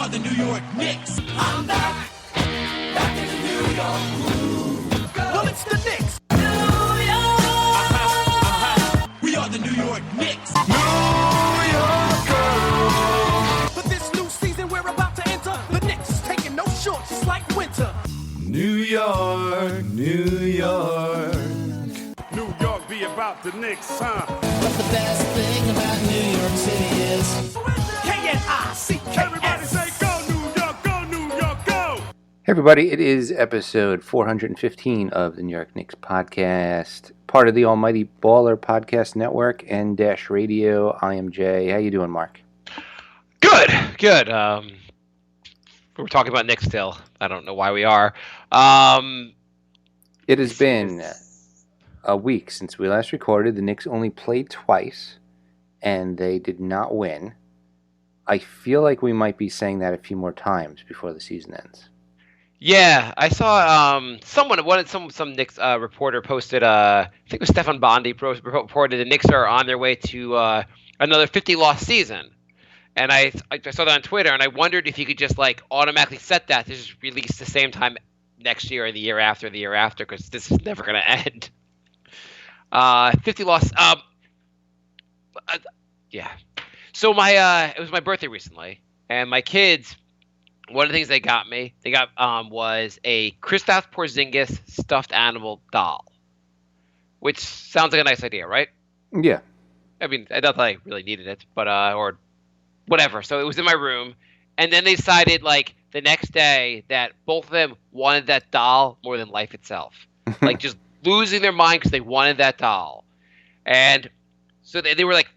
are the New York Knicks. I'm back in the New York groove. Well, it's the Knicks. New York. We are the New York Knicks. New York. For this new season we're about to enter, the Knicks taking no shorts, it's like winter. New York, New York. New York be about the Knicks, huh? But the best thing about New York City is K-N-I-C-K-S. Everybody say go New York, go New York, go! Hey everybody, it is episode 415 of the New York Knicks podcast, part of the Almighty Baller Podcast Network and Dash Radio. I am Jay. How you doing, Mark? Good. We're talking about Knicks still. I don't know why we are. It has been a week since we last recorded. The Knicks only played twice, and they did not win. I feel like we might be saying that a few more times before the season ends. Yeah, I saw some Knicks reporter posted. I think it was Stefan Bondi reported the Knicks are on their way to another 50-loss season, and I saw that on Twitter, and I wondered if you could just like automatically set that to just release the same time next year or the year after, because this is never going to end. 50 loss. Yeah. So it was my birthday recently, and my kids, one of the things they got was a Kristaps Porzingis stuffed animal doll, which sounds like a nice idea, right? Yeah. I mean, I thought I really needed it, but or whatever. So it was in my room, and then they decided like the next day that both of them wanted that doll more than life itself, like just losing their mind because they wanted that doll. And so they were like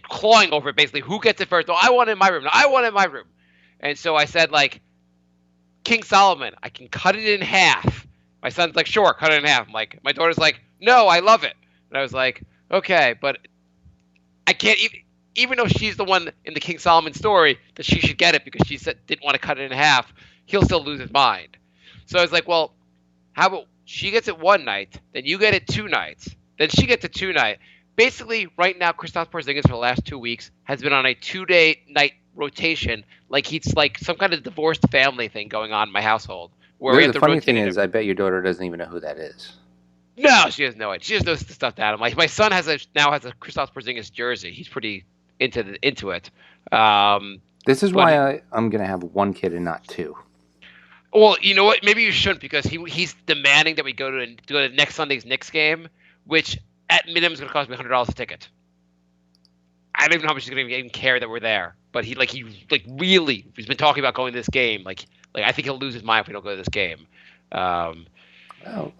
clawing over it, basically. Who gets it first? Oh, I want it in my room. No, I want it in my room. And so I said, like, King Solomon, I can cut it in half. My son's like, sure, cut it in half. I'm like, my daughter's like, no, I love it. And I was like, okay, but I can't even though she's the one in the King Solomon story that she should get it because she didn't want to cut it in half, he'll still lose his mind. So I was like, well, how about she gets it one night, then you get it 2 nights, then she gets it 2 nights. Basically, right now, Kristaps Porzingis for the last 2 weeks has been on a 2-day night rotation, like he's like some kind of divorced family thing going on in my household. Where the funny thing is, I bet your daughter doesn't even know who that is. No, she doesn't know it. She just knows the stuffed animal. Like my son now has a Kristaps Porzingis jersey. He's pretty into it. This is why I'm going to have 1 kid and not 2. Well, you know what? Maybe you shouldn't, because he's demanding that we go to next Sunday's Knicks game, which at minimum is going to cost me $100 a ticket. I don't even know how much he's going to even care that we're there. But he's been talking about going to this game. Like I think he'll lose his mind if we don't go to this game. Well,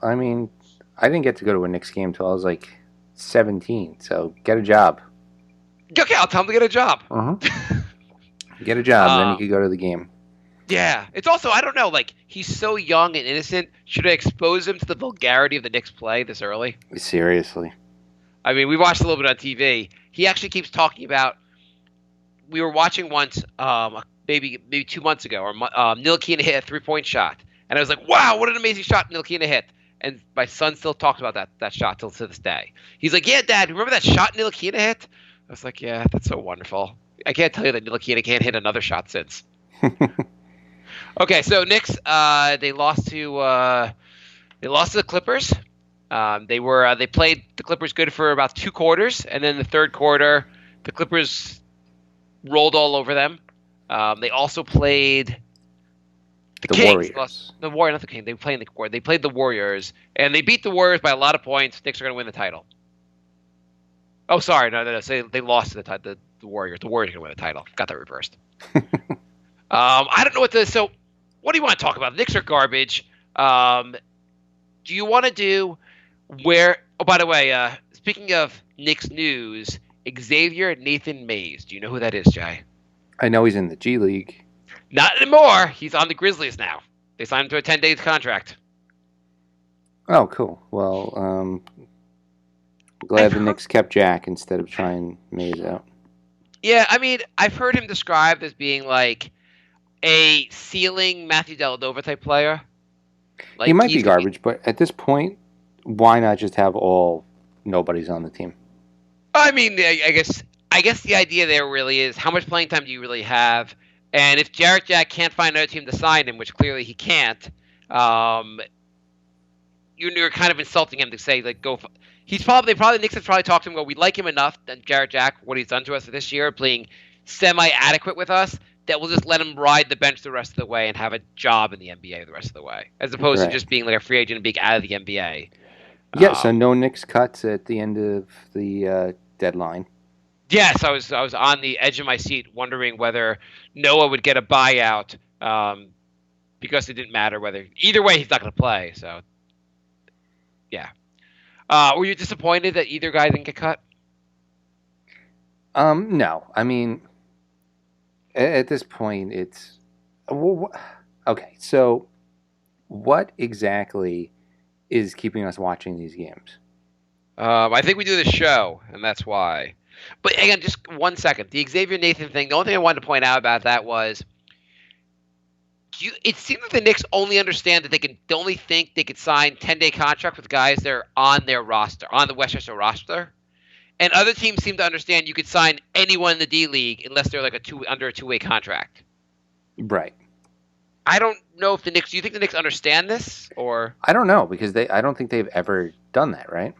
I mean, I didn't get to go to a Knicks game until I was like 17. So get a job. Okay, I'll tell him to get a job. Get a job, then you can go to the game. Yeah. It's also, I don't know, like, he's so young and innocent. Should I expose him to the vulgarity of the Knicks play this early? Seriously. I mean, we watched a little bit on TV. He actually keeps talking about, we were watching once, maybe 2 months ago, or Ntilikina hit a 3-point shot. And I was like, wow, what an amazing shot Ntilikina hit. And my son still talks about that shot till to this day. He's like, yeah, Dad, remember that shot Ntilikina hit? I was like, yeah, that's so wonderful. I can't tell you that Ntilikina can't hit another shot since. Okay, so Knicks, they lost to the Clippers. They played the Clippers good for about 2 quarters, and then the third quarter, the Clippers rolled all over them. They also played the Kings. Warriors. The Warriors, not the Kings. They played the Warriors, and they beat the Warriors by a lot of points. Knicks are going to win the title. Oh, sorry, no. So they lost to the Warriors. The Warriors are going to win the title. Got that reversed. I don't know what to. So, what do you want to talk about? The Knicks are garbage. Do you want to do where? Oh, by the way, speaking of Knicks news, Xavier Nathan Mays. Do you know who that is, Jay? I know he's in the G League. Not anymore. He's on the Grizzlies now. They signed him to a 10-day contract. Oh, cool. Well, glad the Knicks kept Jack instead of trying Mays out. Yeah, I mean, I've heard him described as being like a ceiling Matthew Dellavedova type player. Like, he might be garbage, but at this point, why not just have all nobodies on the team? I mean, I guess the idea there really is how much playing time do you really have, And if Jarrett Jack can't find another team to sign him, which clearly he can't, you're kind of insulting him to say like go. He's probably Knicks have probably talked to him. Go, we like him enough. Then Jarrett Jack, what he's done to us this year, playing semi-adequate with us, that we'll just let him ride the bench the rest of the way and have a job in the NBA the rest of the way, as opposed to just being like a free agent and being out of the NBA. Yeah, so no Knicks cuts at the end of the deadline. Yes, I was on the edge of my seat wondering whether Noah would get a buyout because it didn't matter whether. Either way, he's not going to play. So, yeah. Were you disappointed that either guy didn't get cut? No. I mean, at this point, it's... Okay, so what exactly is keeping us watching these games? I think we do the show, and that's why. But again, just 1 second. The Xavier Nathan thing, the only thing I wanted to point out about that was it seems that the Knicks only understand that they only think they could sign 10-day contracts with guys that are on their roster, on the Westchester roster. And other teams seem to understand you could sign anyone in the D League unless they're like under a two-way contract. Right. I don't know if the Knicks. Do you think the Knicks understand this, or I don't know because I don't think they've ever done that, right?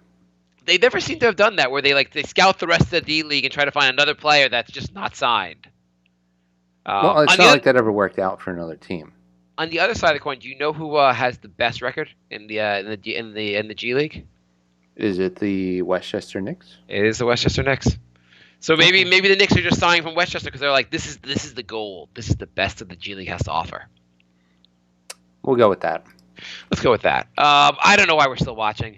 They never seem to have done that, where they scout the rest of the D League and try to find another player that's just not signed. Well, it's not like that ever worked out for another team. On the other side of the coin, do you know who has the best record in the G League? Is it the Westchester Knicks? It is the Westchester Knicks. So maybe the Knicks are just signing from Westchester because they're like, this is the gold. This is the best that the G League has to offer. We'll go with that. Let's go with that. I don't know why we're still watching.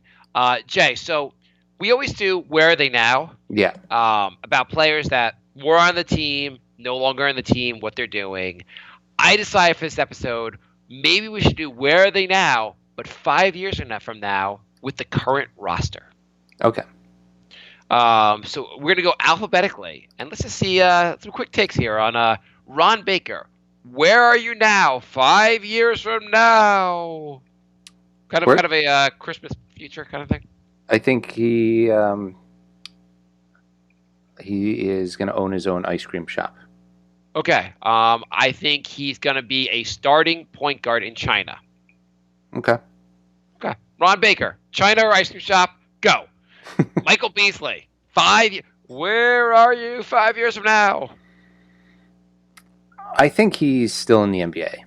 Jay, so we always do Where Are They Now? Yeah. About players that were on the team, no longer on the team, what they're doing. I decided for this episode, maybe we should do Where Are They Now, but 5 years from now with the current roster. Okay. So we're going to go alphabetically. And let's just see some quick takes here on Ron Baker. Where are you now 5 years from now? Kind of a Christmas future kind of thing. I think he is going to own his own ice cream shop. Okay. I think he's going to be a starting point guard in China. Okay. Okay. Ron Baker, China or ice cream shop, go. Michael Beasley, where are you 5 years from now? I think he's still in the NBA.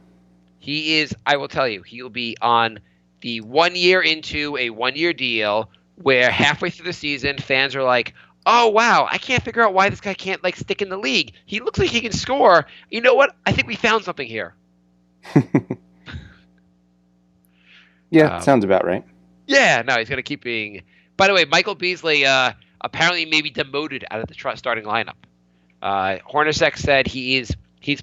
He is, I will tell you, he'll be on the 1 year into a 1 year deal where halfway through the season, fans are like, oh, wow, I can't figure out why this guy can't stick in the league. He looks like he can score. You know what? I think we found something here. Yeah, sounds about right. Yeah, no, he's going to keep being... By the way, Michael Beasley apparently may be demoted out of the starting lineup. Hornacek said he's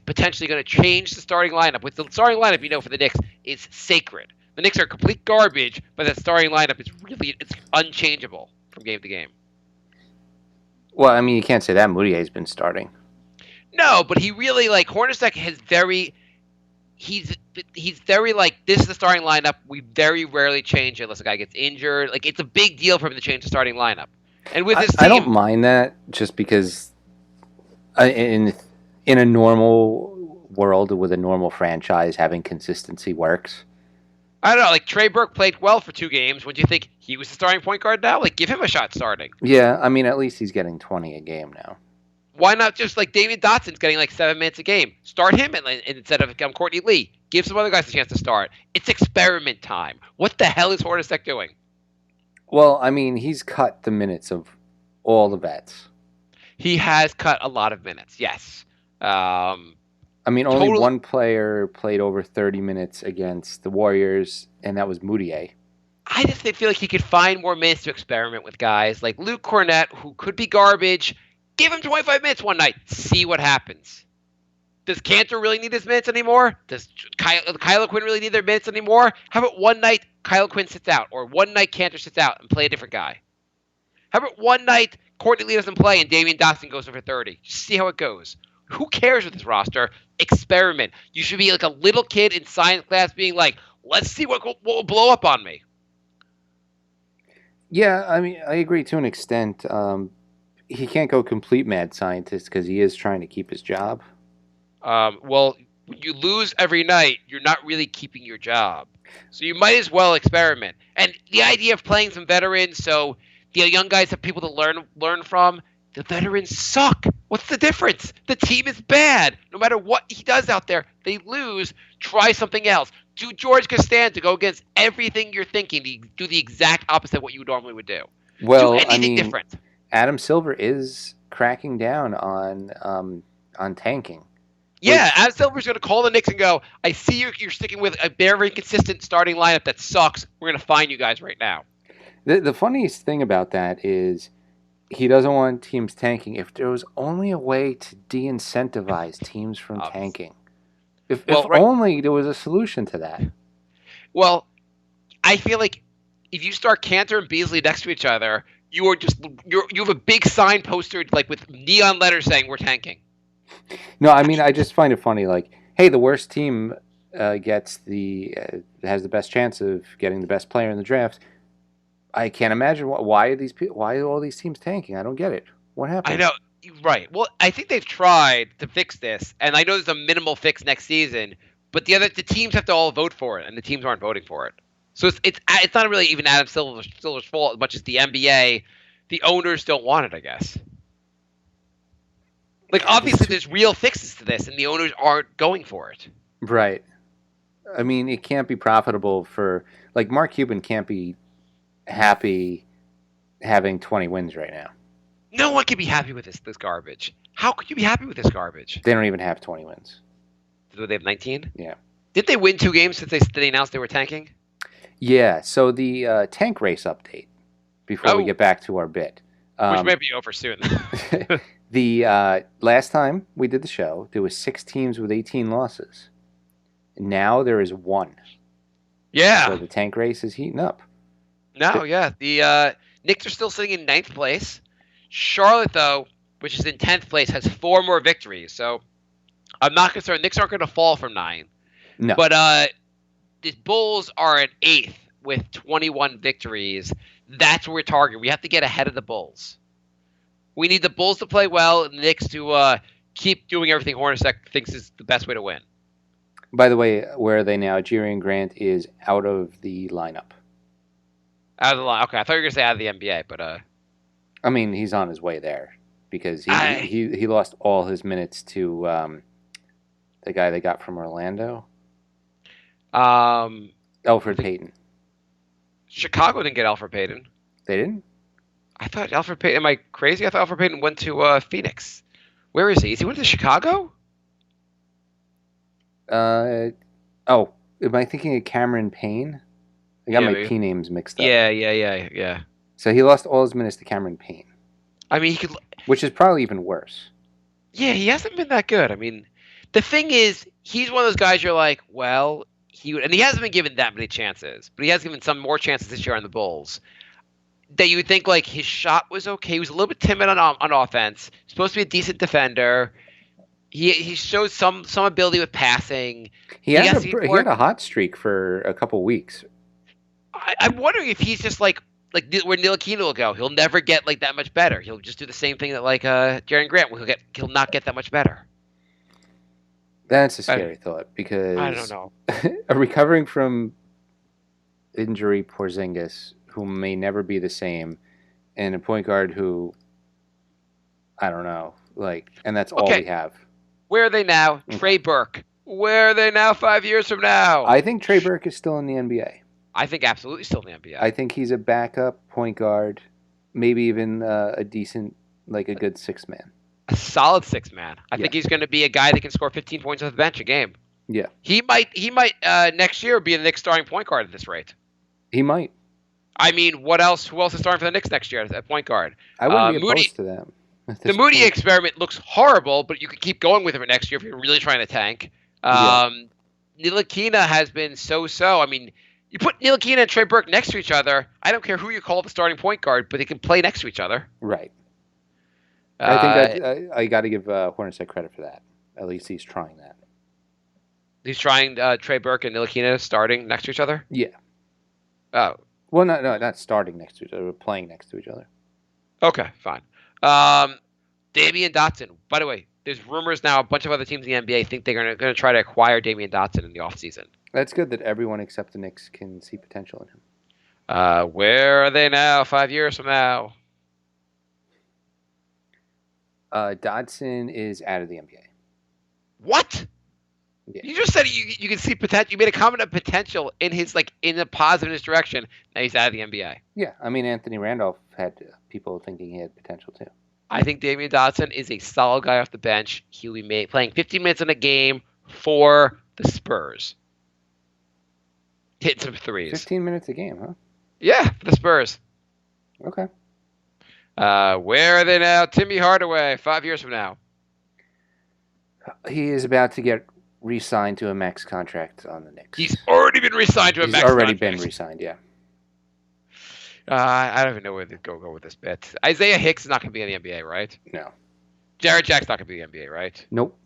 potentially going to change the starting lineup. With the starting lineup, for the Knicks, it's sacred. The Knicks are complete garbage, but that starting lineup is it's unchangeable from game to game. Well, I mean, you can't say that. Moutier's been starting. No, but he really, Hornacek has he's very this is the starting lineup. We very rarely change it unless a guy gets injured. It's a big deal for him to change the starting lineup. And with this team, I don't mind that just because in a normal world with a normal franchise, having consistency works. I don't know. Trey Burke played well for 2 games. Would you think he was the starting point guard now? Give him a shot starting. Yeah, I mean, at least he's getting 20 a game now. Why not just David Dotson's getting 7 minutes a game? Start him instead of Courtney Lee. Give some other guys a chance to start. It's experiment time. What the hell is Hornacek doing? Well, I mean, he's cut the minutes of all the vets. He has cut a lot of minutes, yes. I mean, only one player played over 30 minutes against the Warriors, and that was Moutier. I just feel like he could find more minutes to experiment with guys like Luke Cornett, who could be garbage. Give him 25 minutes one night. See what happens. Does Cantor really need his minutes anymore? Does Kyle Quinn really need their minutes anymore? How about one night Kyle Quinn sits out, or one night Cantor sits out and play a different guy? How about one night Courtney Lee doesn't play and Damian Dotson goes over 30? Just see how it goes. Who cares with this roster? Experiment. You should be a little kid in science class being let's see what will blow up on me. Yeah, I mean, I agree to an extent. He can't go complete mad scientist because he is trying to keep his job. Well, when you lose every night, you're not really keeping your job. So you might as well experiment. And the idea of playing some veterans, so the young guys have people to learn from. The veterans suck. What's the difference? The team is bad. No matter what he does out there, they lose. Try something else. Do George Costanza go against everything you're thinking. Do the exact opposite of what you normally would do. Well, Do anything different. Adam Silver is cracking down on tanking. Yeah, Adam Silver's going to call the Knicks and go, I see you're sticking with a very inconsistent starting lineup that sucks. We're going to fine you guys right now. The funniest thing about that is he doesn't want teams tanking. If there was only a way to de-incentivize teams from tanking. If only there was a solution to that. Well, I feel like if you start Cantor and Beasley next to each other, you have a big sign poster like with neon letters saying we're tanking. No, I mean I just find it funny. Like, hey, the worst team has the best chance of getting the best player in the draft. I can't imagine why are all these teams tanking? I don't get it. What happened? I know, right? Well, I think they've tried to fix this, and I know there's a minimal fix next season. But the teams have to all vote for it, and the teams aren't voting for it. So it's not really even Adam Silver's fault as much as the NBA, the owners don't want it, I guess. Like, obviously, there's real fixes to this, and the owners aren't going for it. Right. I mean, it can't be profitable for... Like, Mark Cuban can't be happy having 20 wins right now. No one can be happy with this garbage. How could you be happy with this garbage? They don't even have 20 wins. Do they have 19? Yeah. Did they win 2 games since they announced they were tanking? Yeah, so the tank race update, before we get back to our bit. Which may be over soon. The last time we did the show, there was 6 teams with 18 losses. Now there is 1. Yeah. So the tank race is heating up. No, yeah. The Knicks are still sitting in 9th place. Charlotte, though, which is in 10th place, has 4 more victories. So I'm not concerned. Knicks aren't going to fall from 9. No. But the Bulls are at 8th with 21 victories. That's what we're targeting. We have to get ahead of the Bulls. We need the Bulls to play well and the Knicks to keep doing everything Hornacek thinks is the best way to win. By the way, where are they now? Jerian Grant is out of the lineup. Out of the line. Okay, I thought you were going to say out of the NBA, but... I mean, he's on his way there because he lost all his minutes to the guy they got from Orlando. Elfrid Payton. Chicago didn't get Elfrid Payton. They didn't? I thought Elfrid Payton... Am I crazy? I thought Elfrid Payton went to Phoenix. Where is he? Is he went to Chicago? Am I thinking of Cameron Payne? I got my P names mixed up. Yeah. So he lost all his minutes to Cameron Payne. I mean, he could... Which is probably even worse. Yeah, he hasn't been that good. I mean, the thing is, he's one of those guys you're like, well, he hasn't been given that many chances, but he has given some more chances this year on the Bulls. That you would think, like, his shot was okay. He was a little bit timid on offense. Supposed to be a decent defender. He showed some ability with passing. He had a hot streak for a couple weeks. I'm wondering if he's just like where Ntilikina will go. He'll never get like that much better. He'll just do the same thing that like Jerian Grant will he'll not get that much better. That's a scary thought because I don't know. Recovering from injury Porzingis, who may never be the same, and a point guard who I don't know, and that's all we have. Where are they now? Trey Burke. Where are they now 5 years from now? I think Trey Burke is still in the NBA. I think absolutely still in the NBA. I think he's a backup point guard, maybe even a decent, a good 6-man. A solid 6-man. I think he's going to be a guy that can score 15 points off the bench a game. Yeah. He might next year be the Knicks starting point guard at this rate. He might. I mean, who else is starting for the Knicks next year at point guard? I wouldn't be opposed to them. The Moody experiment looks horrible, but you could keep going with him next year if you're really trying to tank. Ntilikina has been so-so. I mean, you put Ntilikina and Trey Burke next to each other, I don't care who you call the starting point guard, but they can play next to each other. Right. I think I got to give Hornacek credit for that. At least he's trying that. He's trying Trey Burke and Ntilikina starting next to each other? Yeah. Oh. Well, no, not starting next to each other, but playing next to each other. Okay, fine. Damian Dotson. By the way, there's rumors now a bunch of other teams in the NBA think they're going to try to acquire Damian Dotson in the offseason. That's good that everyone except the Knicks can see potential in him. Where are they now 5 years from now? Dodson is out of the NBA. What? Yeah. You just said you can see potential. You made a comment of potential in his in a positive direction. Now he's out of the NBA. Yeah, I mean, Anthony Randolph had people thinking he had potential too. I think Damian Dotson is a solid guy off the bench. He'll be playing 15 minutes in a game for the Spurs. Hitting some threes. 15 minutes a game, huh? Yeah, for the Spurs. Okay. Where are they now? Timmy Hardaway, 5 years from now. He is about to get re-signed to a max contract on the Knicks. He's already been re-signed to a max contract. He's already contract. been re-signed, yeah. I don't even know where to go with this bit. Isaiah Hicks is not going to be in the NBA, right? No. Jared Jack's not going to be in the NBA, right? Nope.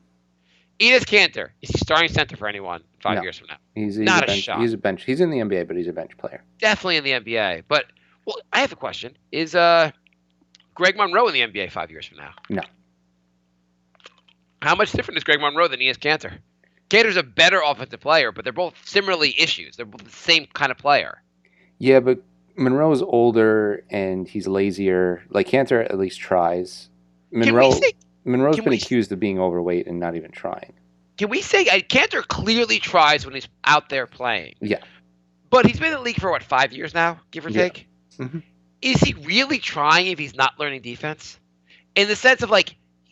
Enes Kanter, is he starting center for anyone 5 years from now? He's not a bench, shot. He's a bench. He's in the NBA, but he's a bench player. Definitely in the NBA. But, well, I have a question. Is Greg Monroe in the NBA 5 years from now? No. How much different is Greg Monroe than Enes Kanter? Kanter's a better offensive player, but they're both similarly issues. They're both the same kind of player. Yeah, but Monroe's older and he's lazier. Like Kanter at least tries. Monroe's been accused of being overweight and not even trying. Can we say Kanter clearly tries when he's out there playing? Yeah. But he's been in the league for, 5 years now, give or take? Mm-hmm. Is he really trying if he's not learning defense? In the sense of,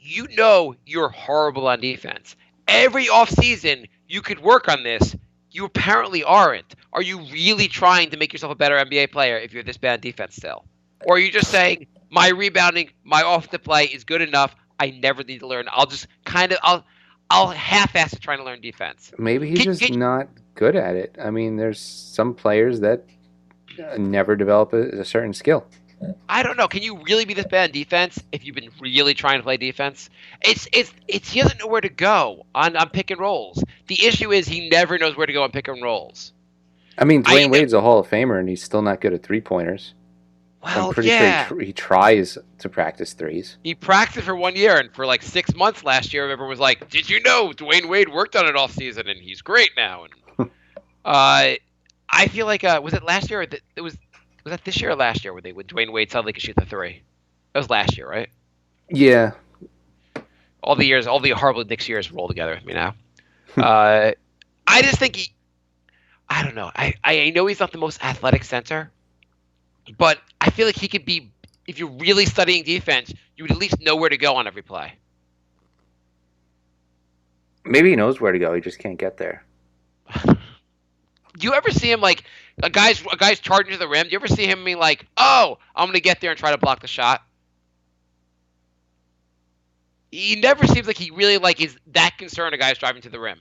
you're horrible on defense. Every offseason, you could work on this. You apparently aren't. Are you really trying to make yourself a better NBA player if you're this bad at defense still? Or are you just saying, my rebounding, my offensive play is good enough, I never need to learn. I'll just I'll half-ass it trying to learn defense. Maybe he's just not good at it. I mean, there's some players that never develop a certain skill. I don't know. Can you really be this bad in defense if you've been really trying to play defense? It's he doesn't know where to go on pick and rolls. The issue is he never knows where to go on pick and rolls. I mean, Dwayne Wade's a Hall of Famer, and he's still not good at three-pointers. Well, I'm pretty sure he tries to practice threes. He practiced for 1 year, and for 6 months last year, everyone was like, did you know Dwayne Wade worked on it all season, and he's great now? And I feel like, was it last year? Was that this year or last year when Dwayne Wade suddenly could shoot the three? That was last year, right? Yeah. All the horrible Knicks years roll together with me now. I just think I don't know. I know he's not the most athletic center, but I feel like he could be, if you're really studying defense, you would at least know where to go on every play. Maybe he knows where to go. He just can't get there. Do you ever see him a guy's charging to the rim? Do you ever see him being like, "Oh, I'm gonna get there and try to block the shot"? He never seems like he really is that concerned a guy's driving to the rim.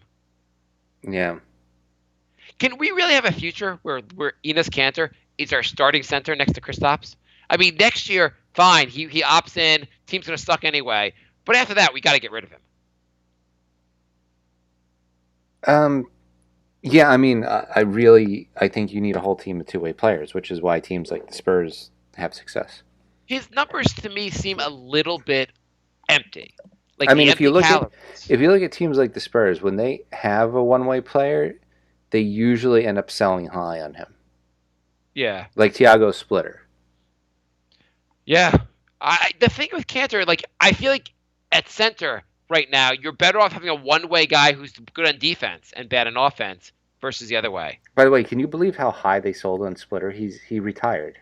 Yeah. Can we really have a future where Enes Kanter is our starting center next to Kristaps? I mean, next year, fine, he opts in. Team's gonna suck anyway. But after that, we got to get rid of him. Yeah, I mean, I think you need a whole team of two-way players, which is why teams like the Spurs have success. His numbers to me seem a little bit empty. I mean, if you look at teams like the Spurs, when they have a one-way player, they usually end up selling high on him. Yeah. Like Thiago Splitter. Yeah. The thing with Kanter, I feel like at center right now, you're better off having a one-way guy who's good on defense and bad on offense versus the other way. By the way, can you believe how high they sold on Splitter? He retired.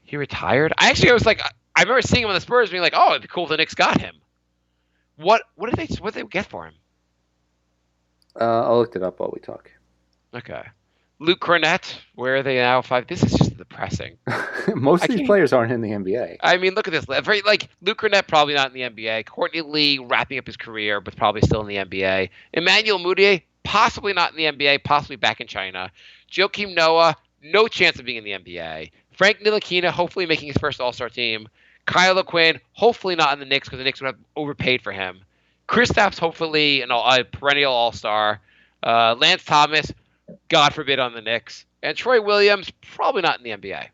He retired? I was like, I remember seeing him on the Spurs being like, oh, it'd be cool if the Knicks got him. What did they get for him? I'll look it up while we talk. Okay. Luke Cornett, where are they now? 5. This is just depressing. Most of these players aren't in the NBA. I mean, look at this. Luke Cornett probably not in the NBA. Courtney Lee wrapping up his career, but probably still in the NBA. Emmanuel Mudiay, possibly not in the NBA, possibly back in China. Joakim Noah, no chance of being in the NBA. Frank Ntilikina, hopefully making his first All-Star team. Kyle LaQuinn, hopefully not in the Knicks because the Knicks would have overpaid for him. Kristaps, hopefully a perennial All-Star. Lance Thomas, God forbid, on the Knicks. And Troy Williams, probably not in the NBA.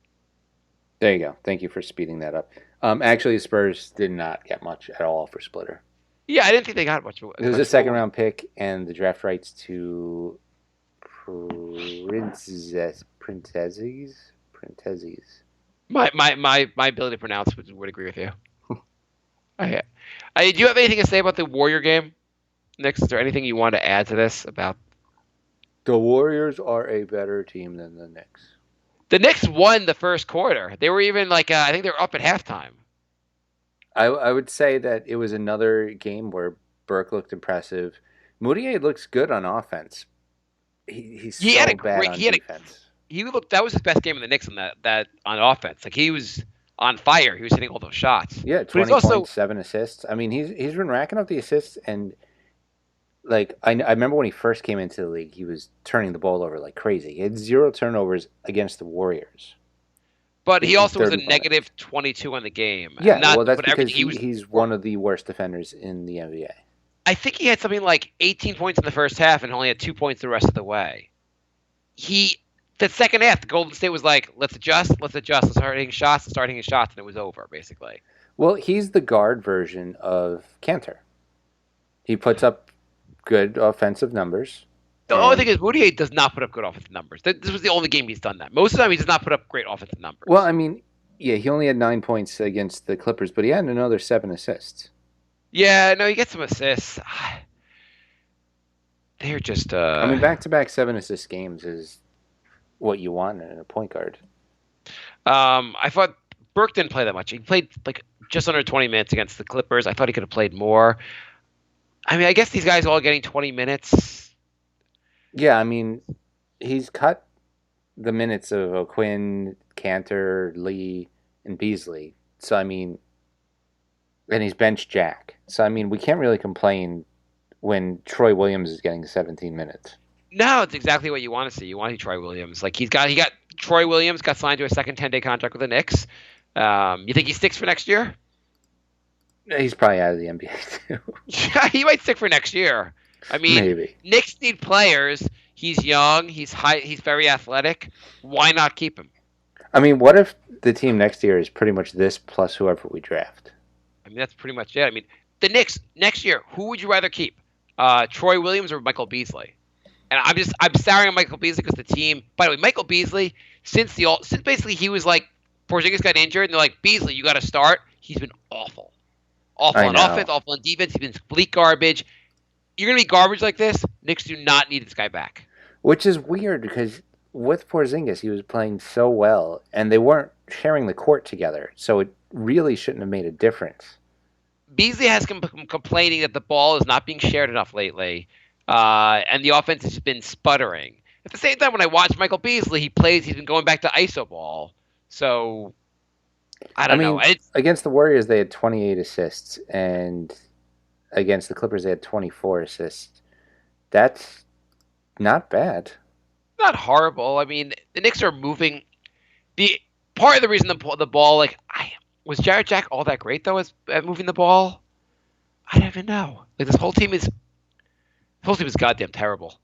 There you go. Thank you for speeding that up. Actually, the Spurs did not get much at all for Splitter. Yeah, I didn't think they got much. It was a second round pick and the draft rights to Princesses. My ability to pronounce would agree with you. Okay. Do you have anything to say about the Warrior game, Knicks? Is there anything you want to add to this about? The Warriors are a better team than the Knicks. The Knicks won the first quarter. They were even I think they were up at halftime. I would say that it was another game where Burke looked impressive. Moutier looks good on offense. He's so bad on defense. That was his best game in the Knicks on that on offense. Like he was on fire. He was hitting all those shots. Yeah, 20 points, 7 assists. I mean, he's been racking up the assists, and like I remember when he first came into the league, he was turning the ball over like crazy. He had 0 turnovers against the Warriors. But he also was a negative 22 on the game. Yeah, that's because he's one of the worst defenders in the NBA. I think he had something like 18 points in the first half and only had 2 points the rest of the way. The second half, the Golden State was like, let's adjust, let's start hitting shots, and it was over, basically. Well, he's the guard version of Cantor. He puts up good offensive numbers. The only thing is, Moutier does not put up good offensive numbers. This was the only game he's done that. Most of the time, he does not put up great offensive numbers. Well, I mean, yeah, he only had 9 points against the Clippers, but he had another 7 assists. Yeah, no, he gets some assists. They're just... I mean, back-to-back 7-assist games is what you want in a point guard. I thought Burke didn't play that much. He played like just under 20 minutes against the Clippers. I thought he could have played more. I mean, I guess these guys are all getting 20 minutes. Yeah, I mean, he's cut the minutes of O'Quinn, Cantor, Lee, and Beasley. So, I mean, and he's benched Jack. So, I mean, we can't really complain when Troy Williams is getting 17 minutes. No, it's exactly what you want to see. You want to see Troy Williams. Like Troy Williams got signed to a second 10-day contract with the Knicks. You think he sticks for next year? He's probably out of the NBA too. Yeah, he might stick for next year. I mean, maybe. Knicks need players. He's young. He's very athletic. Why not keep him? I mean, what if the team next year is pretty much this plus whoever we draft? I mean, that's pretty much it. I mean, the Knicks next year, who would you rather keep? Troy Williams or Michael Beasley? And I'm souring on Michael Beasley because the team. By the way, Michael Beasley, since basically he was like Porzingis got injured, and they're like, Beasley, you got to start. He's been awful on offense, awful on defense. He's been complete garbage. You're gonna be garbage like this. Knicks do not need this guy back. Which is weird because with Porzingis, he was playing so well, and they weren't sharing the court together, so it really shouldn't have made a difference. Beasley has been complaining that the ball is not being shared enough lately. And the offense has been sputtering. At the same time, when I watch Michael Beasley, he's been going back to iso ball. So, I don't know. Against the Warriors, they had 28 assists, and against the Clippers, they had 24 assists. That's not bad. Not horrible. I mean, the Knicks are moving. Part of the reason the ball, was Jarrett Jack all that great, though, at moving the ball? I don't even know. Like, this whole team is goddamn terrible.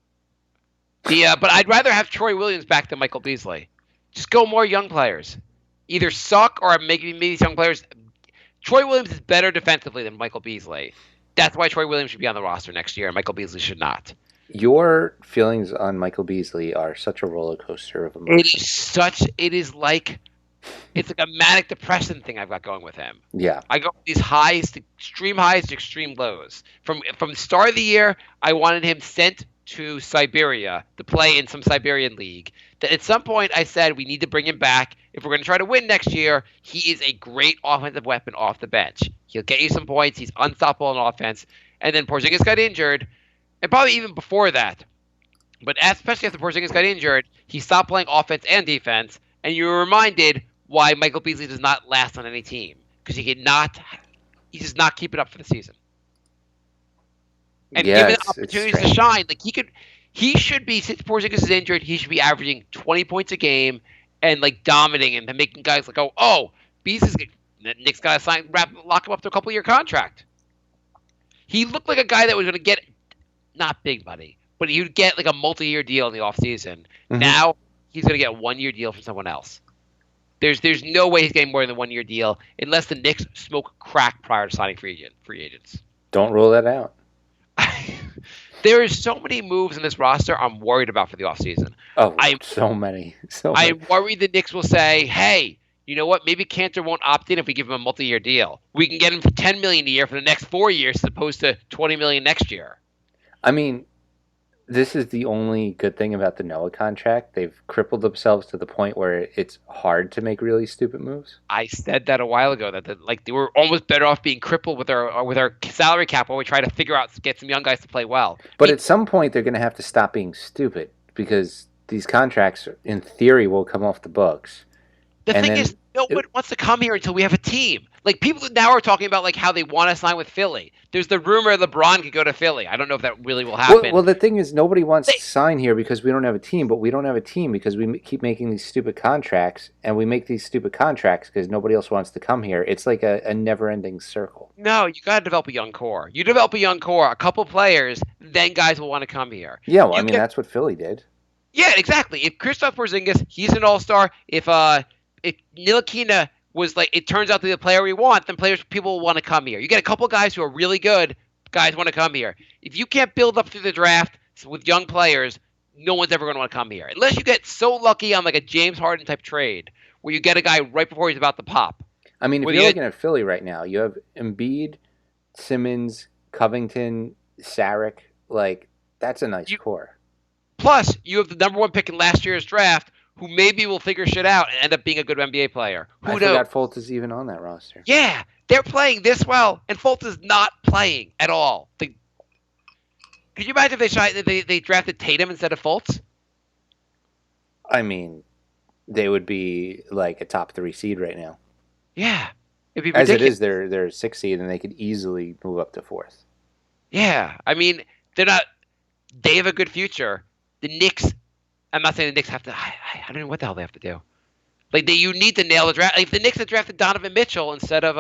But I'd rather have Troy Williams back than Michael Beasley. Just go more young players. Either suck or maybe these young players. Troy Williams is better defensively than Michael Beasley. That's why Troy Williams should be on the roster next year, and Michael Beasley should not. Your feelings on Michael Beasley are such a roller coaster of emotions. It's like a manic depression thing I've got going with him. Yeah. I go from these highs to extreme lows. From the start of the year, I wanted him sent to Siberia to play in some Siberian league. That at some point I said we need to bring him back. If we're going to try to win next year, he is a great offensive weapon off the bench. He'll get you some points. He's unstoppable on offense. And then Porzingis got injured, and probably even before that. But especially after Porzingis got injured, he stopped playing offense and defense, and you were reminded why Michael Beasley does not last on any team, because he does not keep it up for the season. And given opportunities to shine, he should be, since Porzingis is injured, he should be averaging 20 points a game and dominating and making guys Beasley's Knicks got to lock him up to a couple-year contract. He looked like a guy that was going to get not big money, but he would get a multi-year deal in the offseason. Mm-hmm. Now he's going to get a one-year deal from someone else. There's no way he's getting more than a one-year deal unless the Knicks smoke crack prior to signing free agents. Don't rule that out. There is so many moves in this roster I'm worried about for the offseason. Oh, so many. I'm worried the Knicks will say, hey, you know what? Maybe Cantor won't opt in if we give him a multi-year deal. We can get him for $10 million a year for the next 4 years as opposed to $20 million next year. I mean, this is the only good thing about the Noah contract. They've crippled themselves to the point where it's hard to make really stupid moves. I said that a while ago that they were almost better off being crippled with our salary cap while we try to figure out get some young guys to play well. But at some point, they're going to have to stop being stupid because these contracts, in theory, will come off the books. The thing is, no one wants to come here until we have a team. Like, people now are talking about like how they want to sign with Philly. There's the rumor LeBron could go to Philly. I don't know if that really will happen. Well, the thing is, nobody wants to sign here because we don't have a team. But we don't have a team because we keep making these stupid contracts, and we make these stupid contracts because nobody else wants to come here. It's like a never-ending circle. No, you got to develop a young core. You develop a young core, a couple players, then guys will want to come here. Yeah, well, that's what Philly did. Yeah, exactly. If Kristaps Porzingis, he's an all-star. If Ntilikina was like, it turns out to be the player we want, then people will want to come here. You get a couple guys who are really good, guys want to come here. If you can't build up through the draft with young players, no one's ever going to want to come here. Unless you get so lucky on like a James Harden type trade where you get a guy right before he's about to pop. I mean, if you're looking at Philly right now, you have Embiid, Simmons, Covington, Saric. Like, that's a nice core. Plus, you have the number one pick in last year's draft who maybe will figure shit out and end up being a good NBA player. Who knows? I forgot Fultz is even on that roster. Yeah, they're playing this well, and Fultz is not playing at all. Could you imagine if they drafted Tatum instead of Fultz? I mean, they would be like a top 3 seed right now. Yeah, it'd be ridiculous. As it is, they're a 6 seed, and they could easily move up to 4th. Yeah, I mean, they're not. They have a good future. The Knicks. I'm not saying the Knicks have to. I don't know what the hell they have to do. Like, you need to nail the draft. Like, if the Knicks had drafted Donovan Mitchell instead of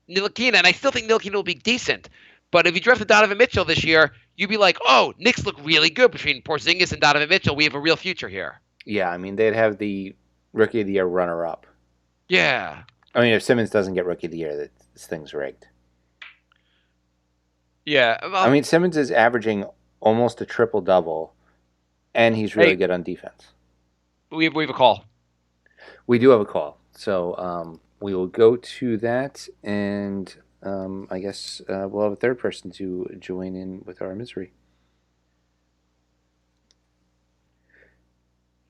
Ntilikina, and I still think Ntilikina will be decent, but if you drafted Donovan Mitchell this year, you'd be like, oh, Knicks look really good between Porzingis and Donovan Mitchell. We have a real future here. Yeah, I mean, they'd have the Rookie of the Year runner-up. Yeah. I mean, if Simmons doesn't get Rookie of the Year, this thing's rigged. Yeah. Well, I mean, Simmons is averaging almost a triple-double, and he's really good on defense. We have a call. We do have a call. So we will go to that, and I guess we'll have a third person to join in with our misery.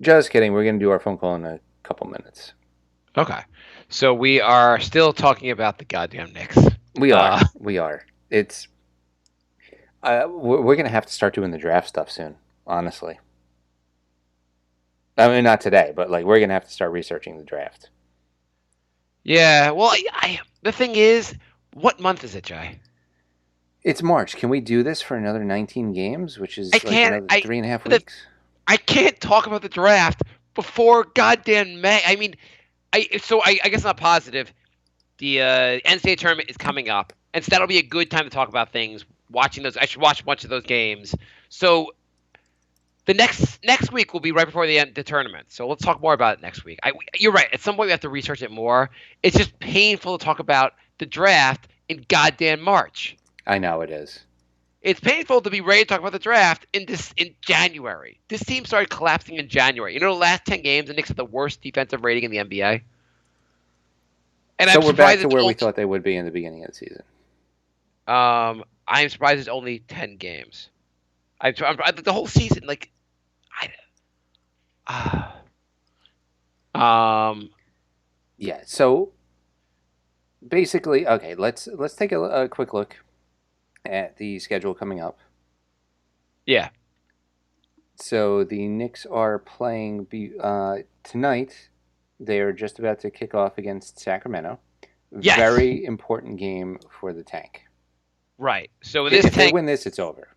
Just kidding. We're going to do our phone call in a couple minutes. Okay. So we are still talking about the goddamn Knicks. We are. We are. It's. We're going to have to start doing the draft stuff soon, honestly. I mean, not today, but like we're going to have to start researching the draft. Yeah, well, the thing is, what month is it, Jay? It's March. Can we do this for another 19 games, which is another 3.5 weeks? I can't talk about the draft before goddamn May. I mean, I guess I'm not positive. The NCAA tournament is coming up, and so that'll be a good time to talk about things. I should watch a bunch of those games. So the next week will be right before the tournament. So let's talk more about it next week. You're right. At some point, we have to research it more. It's just painful to talk about the draft in goddamn March. I know it is. It's painful to be ready to talk about the draft in January. This team started collapsing in January. You know, the last 10 games, the Knicks have the worst defensive rating in the NBA. And so we're back to where we thought they would be in the beginning of the season. I'm surprised it's only 10 games. The whole season, like, yeah. So basically, okay, let's take a quick look at the schedule coming up. Yeah. So the Knicks are playing tonight. They are just about to kick off against Sacramento. Yes. Very important game for the tank. Right. So if they win this, it's over.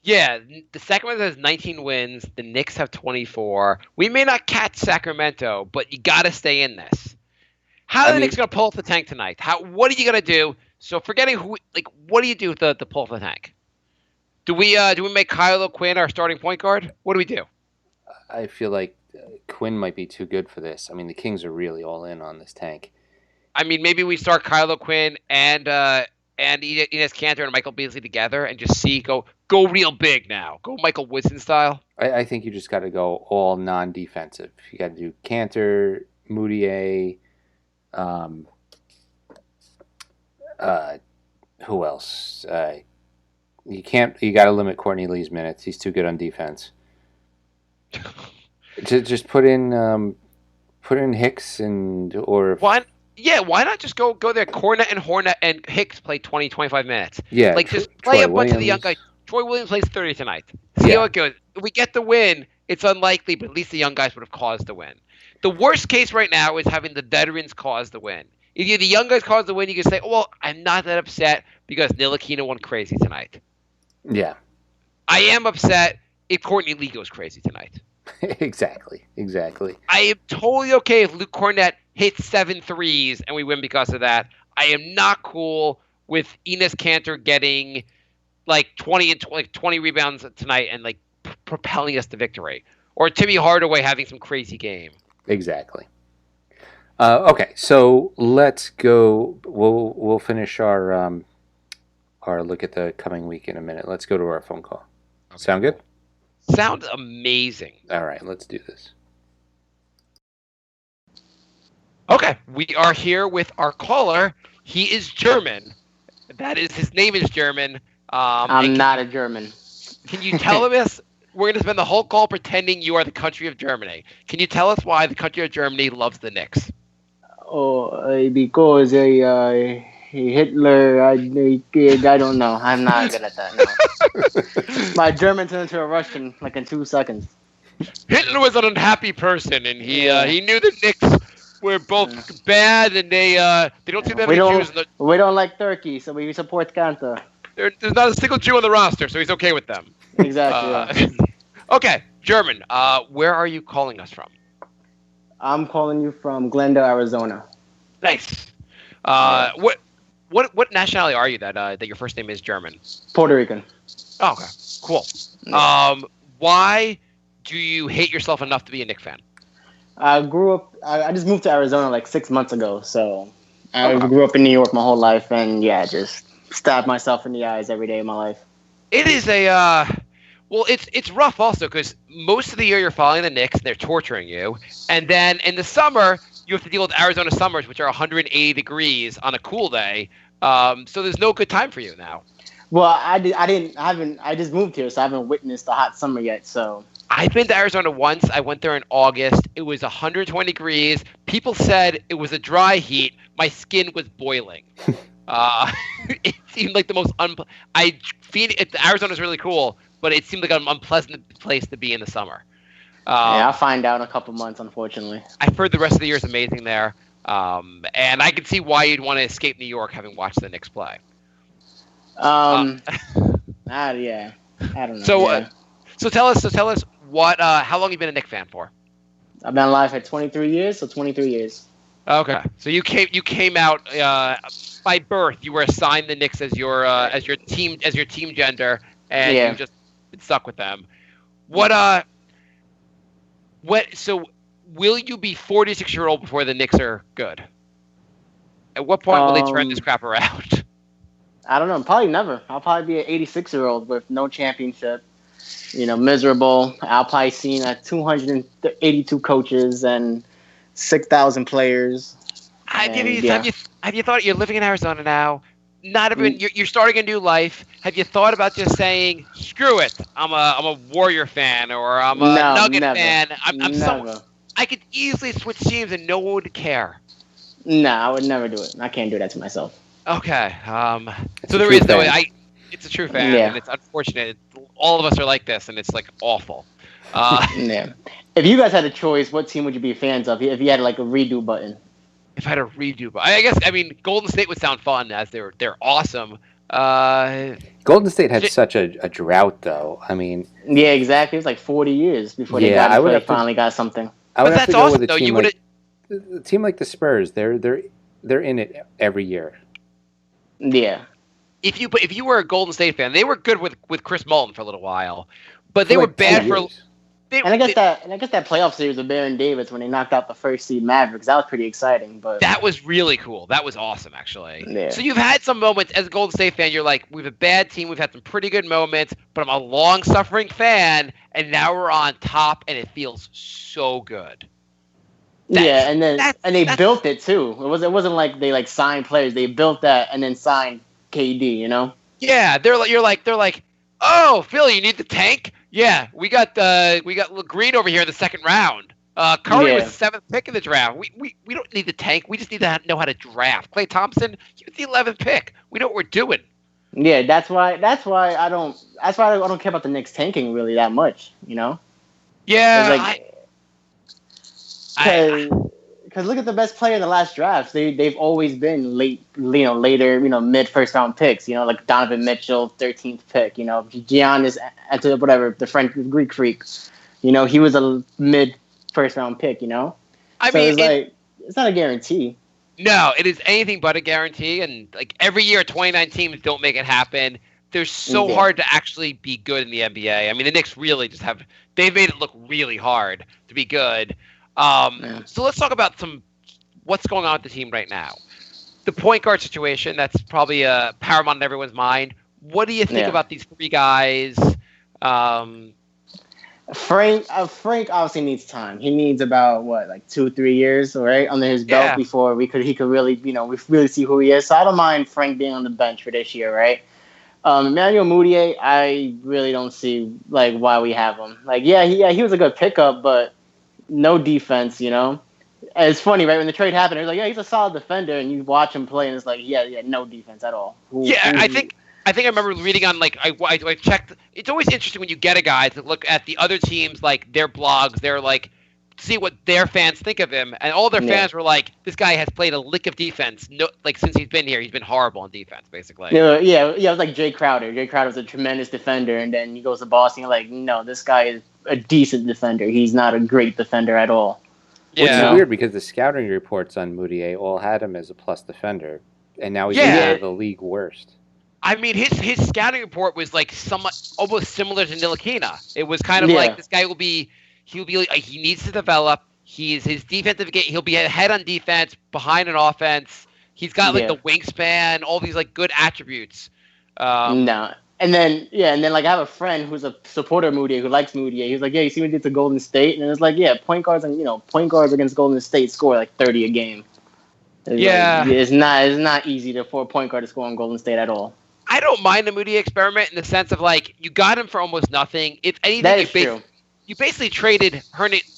Yeah, the Sacramento has 19 wins. The Knicks have 24. We may not catch Sacramento, but you got to stay in this. How are the Knicks going to pull off the tank tonight? What are you going to do? So forgetting what do you do to pull off the tank? Do we make Kyle O'Quinn our starting point guard? What do we do? I feel like Quinn might be too good for this. I mean, the Kings are really all in on this tank. I mean, maybe we start Kyle O'Quinn and and Enes Kanter and Michael Beasley together and just go real big now. Go Michael Woodson style. I think you just got to go all non-defensive. You got to do Cantor, Moutier, who else? You got to limit Courtney Lee's minutes. He's too good on defense. just put in Hicks or why not just go there? Hornet and Hicks play 20, 25 minutes. Yeah, just play Troy a bunch Williams. of the young guys. Troy Williams plays 30 tonight. See how it goes. If we get the win, it's unlikely, but at least the young guys would have caused the win. The worst case right now is having the veterans cause the win. If the young guys cause the win, you can say, well, I'm not that upset because Ntilikina went crazy tonight. Yeah. I am upset if Courtney Lee goes crazy tonight. Exactly. I am totally okay if Luke Cornett hits 7 threes and we win because of that. I am not cool with Enes Kanter getting like 20 rebounds tonight and like propelling us to victory, or Timmy Hardaway having some crazy game. Exactly. Okay, so let's go. We'll finish our look at the coming week in a minute. Let's go to our phone call. Okay. Sound good? Sounds amazing. All right, let's do this. Okay, we are here with our caller. He is German. His name is German. I'm not a German. Can you tell us? We're going to spend the whole call pretending you are the country of Germany. Can you tell us why the country of Germany loves the Knicks? Oh, because Hitler. I don't know. I'm not good at that. No. My German turned into a Russian like in 2 seconds. Hitler was an unhappy person, and he knew the Knicks were both bad, and they don't see that many Jews. We don't like Turkey, so we support Kanta. There's not a single Jew on the roster, so he's okay with them. Exactly. Okay, German. Where are you calling us from? I'm calling you from Glendale, Arizona. Nice. What nationality are you that your first name is German? Puerto Rican. Oh, okay, cool. Yeah. Why do you hate yourself enough to be a Knicks fan? I grew up. I just moved to Arizona like 6 months ago, so I grew up in New York my whole life, and just stab myself in the eyes every day of my life. It is it's rough also because most of the year you're following the Knicks and they're torturing you, and then in the summer you have to deal with Arizona summers, which are 180 degrees on a cool day. So there's no good time for you now. Well, I just moved here, so I haven't witnessed the hot summer yet. So I've been to Arizona once. I went there in August. It was 120 degrees. People said it was a dry heat. My skin was boiling. It seemed like the most Arizona's really cool, but it seemed like an unpleasant place to be in the summer. I'll find out in a couple months, unfortunately. I've heard the rest of the year is amazing there, and I can see why you'd want to escape New York having watched the Knicks play. Yeah, I don't know. So tell us what how long you been a Knicks fan for? I've been alive for 23 years, so 23 years. Okay, so you came out by birth. You were assigned the Knicks as your team gender, and you just been stuck with them. So will you be 46-year-old before the Knicks are good? At what point will they turn this crap around? I don't know. Probably never. I'll probably be an 86-year-old with no championship. Miserable. I'll probably see 282 coaches and 6,000 players. Have you thought you're living in Arizona now? Not even you're starting a new life. Have you thought about just saying, "Screw it, I'm a Warrior fan or I'm a Nugget fan"? I could easily switch teams and no one would care. No, I would never do it. I can't do that to myself. Okay. So there is no way. It's a true fan, and it's unfortunate. All of us are like this, and it's like awful. Yeah. If you guys had a choice, what team would you be fans of? If you had like a redo button. If I had a redo, I mean, Golden State would sound fun as they're awesome. Golden State had such a drought, though. I mean, yeah, exactly. It was like 40 years before they finally got something. But that's awesome, though. A team like the Spurs, they're in it every year. Yeah. If you were a Golden State fan, they were good with Chris Mullin for a little while, but they were bad for And I guess that playoff series with Baron Davis when they knocked out the first seed Mavericks, that was pretty exciting. But that was really cool. That was awesome, actually. Yeah. So you've had some moments as a Golden State fan. You're like, we have a bad team. We've had some pretty good moments, but I'm a long-suffering fan, and now we're on top, and it feels so good. And they built it too. It wasn't like they like signed players. They built that and then signed KD. You know. Yeah, they're like, oh, Phil, you need the tank. Yeah, we got Green over here in the second round. Curry was the 7th pick in the draft. We don't need the tank. We just need to know how to draft. Klay Thompson, he was the 11th pick. We know what we're doing. Yeah, that's why I don't care about the Knicks tanking really that much. You know. Yeah. Because look at the best player in the last drafts. They've always been later, mid first round picks. You know, like Donovan Mitchell, 13th pick. You know, Giannis, whatever, the Greek freak. You know, he was a mid first round pick. You know, it's not a guarantee. No, it is anything but a guarantee. And like every year, 29 teams don't make it happen. They're so hard to actually be good in the NBA. I mean, the Knicks really they've made it look really hard to be good. So let's talk about what's going on with the team right now. The point guard situation, that's probably paramount in everyone's mind. What do you think about these 3 guys? Frank obviously needs time. He needs about 2-3 years, right, under his belt before he could really, we really see who he is. So I don't mind Frank being on the bench for this year, right? Emmanuel Mudiay, I really don't see why we have him. He was a good pickup, but no defense, you know. And it's funny, right? When the trade happened, it was like, yeah, he's a solid defender, and you watch him play, and it's like, no defense at all. I think I remember reading on I checked. It's always interesting when you get a guy to look at the other teams, their blogs, they're see what their fans think of him, and all their fans were like, this guy has played a lick of defense. No, since he's been here, he's been horrible on defense, basically. It was like Jay Crowder. Jay Crowder was a tremendous defender, and then he goes to Boston. You're like, no, this guy is a decent defender. He's not a great defender at all. Which is weird because the scouting reports on Mudiay all had him as a plus defender, and now he's one of the league worst. I mean, his scouting report was somewhat almost similar to Ntilikina. It was kind of like this guy he needs to develop. His defensive game. He'll be ahead on defense, behind on offense. He's got the wingspan, all these good attributes. And then I have a friend who's a supporter of Mudiay who likes Mudiay. He's like, yeah, you see what he did to Golden State, and it's like, point guards against Golden State score 30 a game. It's not easy for a point guard to score on Golden State at all. I don't mind the Mudiay experiment in the sense of you got him for almost nothing. If anything, you basically traded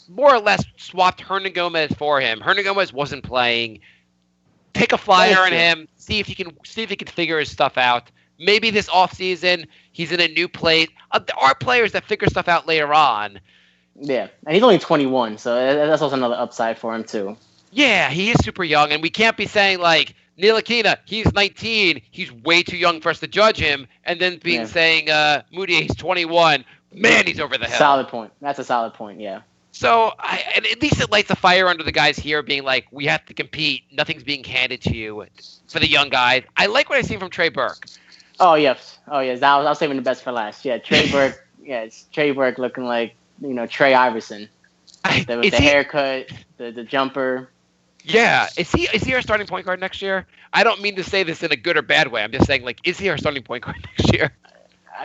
more or less swapped Hernan Gomez for him. Hernan Gomez wasn't playing. Take a flyer on him. See if he can figure his stuff out. Maybe this offseason he's in a new place. There are players that figure stuff out later on. Yeah, and he's only 21, so that's also another upside for him too. Yeah, he is super young, and we can't be saying Ntilikina, he's 19, he's way too young for us to judge him, and then saying Mudiay, he's 21. Man, he's over the hill. Solid point. That's a solid point, yeah. So, and at least it lights a fire under the guys here being we have to compete. Nothing's being handed to you for the young guys. I like what I've seen from Trey Burke. Oh, yes. I was saving the best for last. Yeah, Trey Burke. It's Trey Burke looking like, Trey Iverson. With the haircut, the jumper. Yeah. Is he our starting point guard next year? I don't mean to say this in a good or bad way. I'm just saying, is he our starting point guard next year?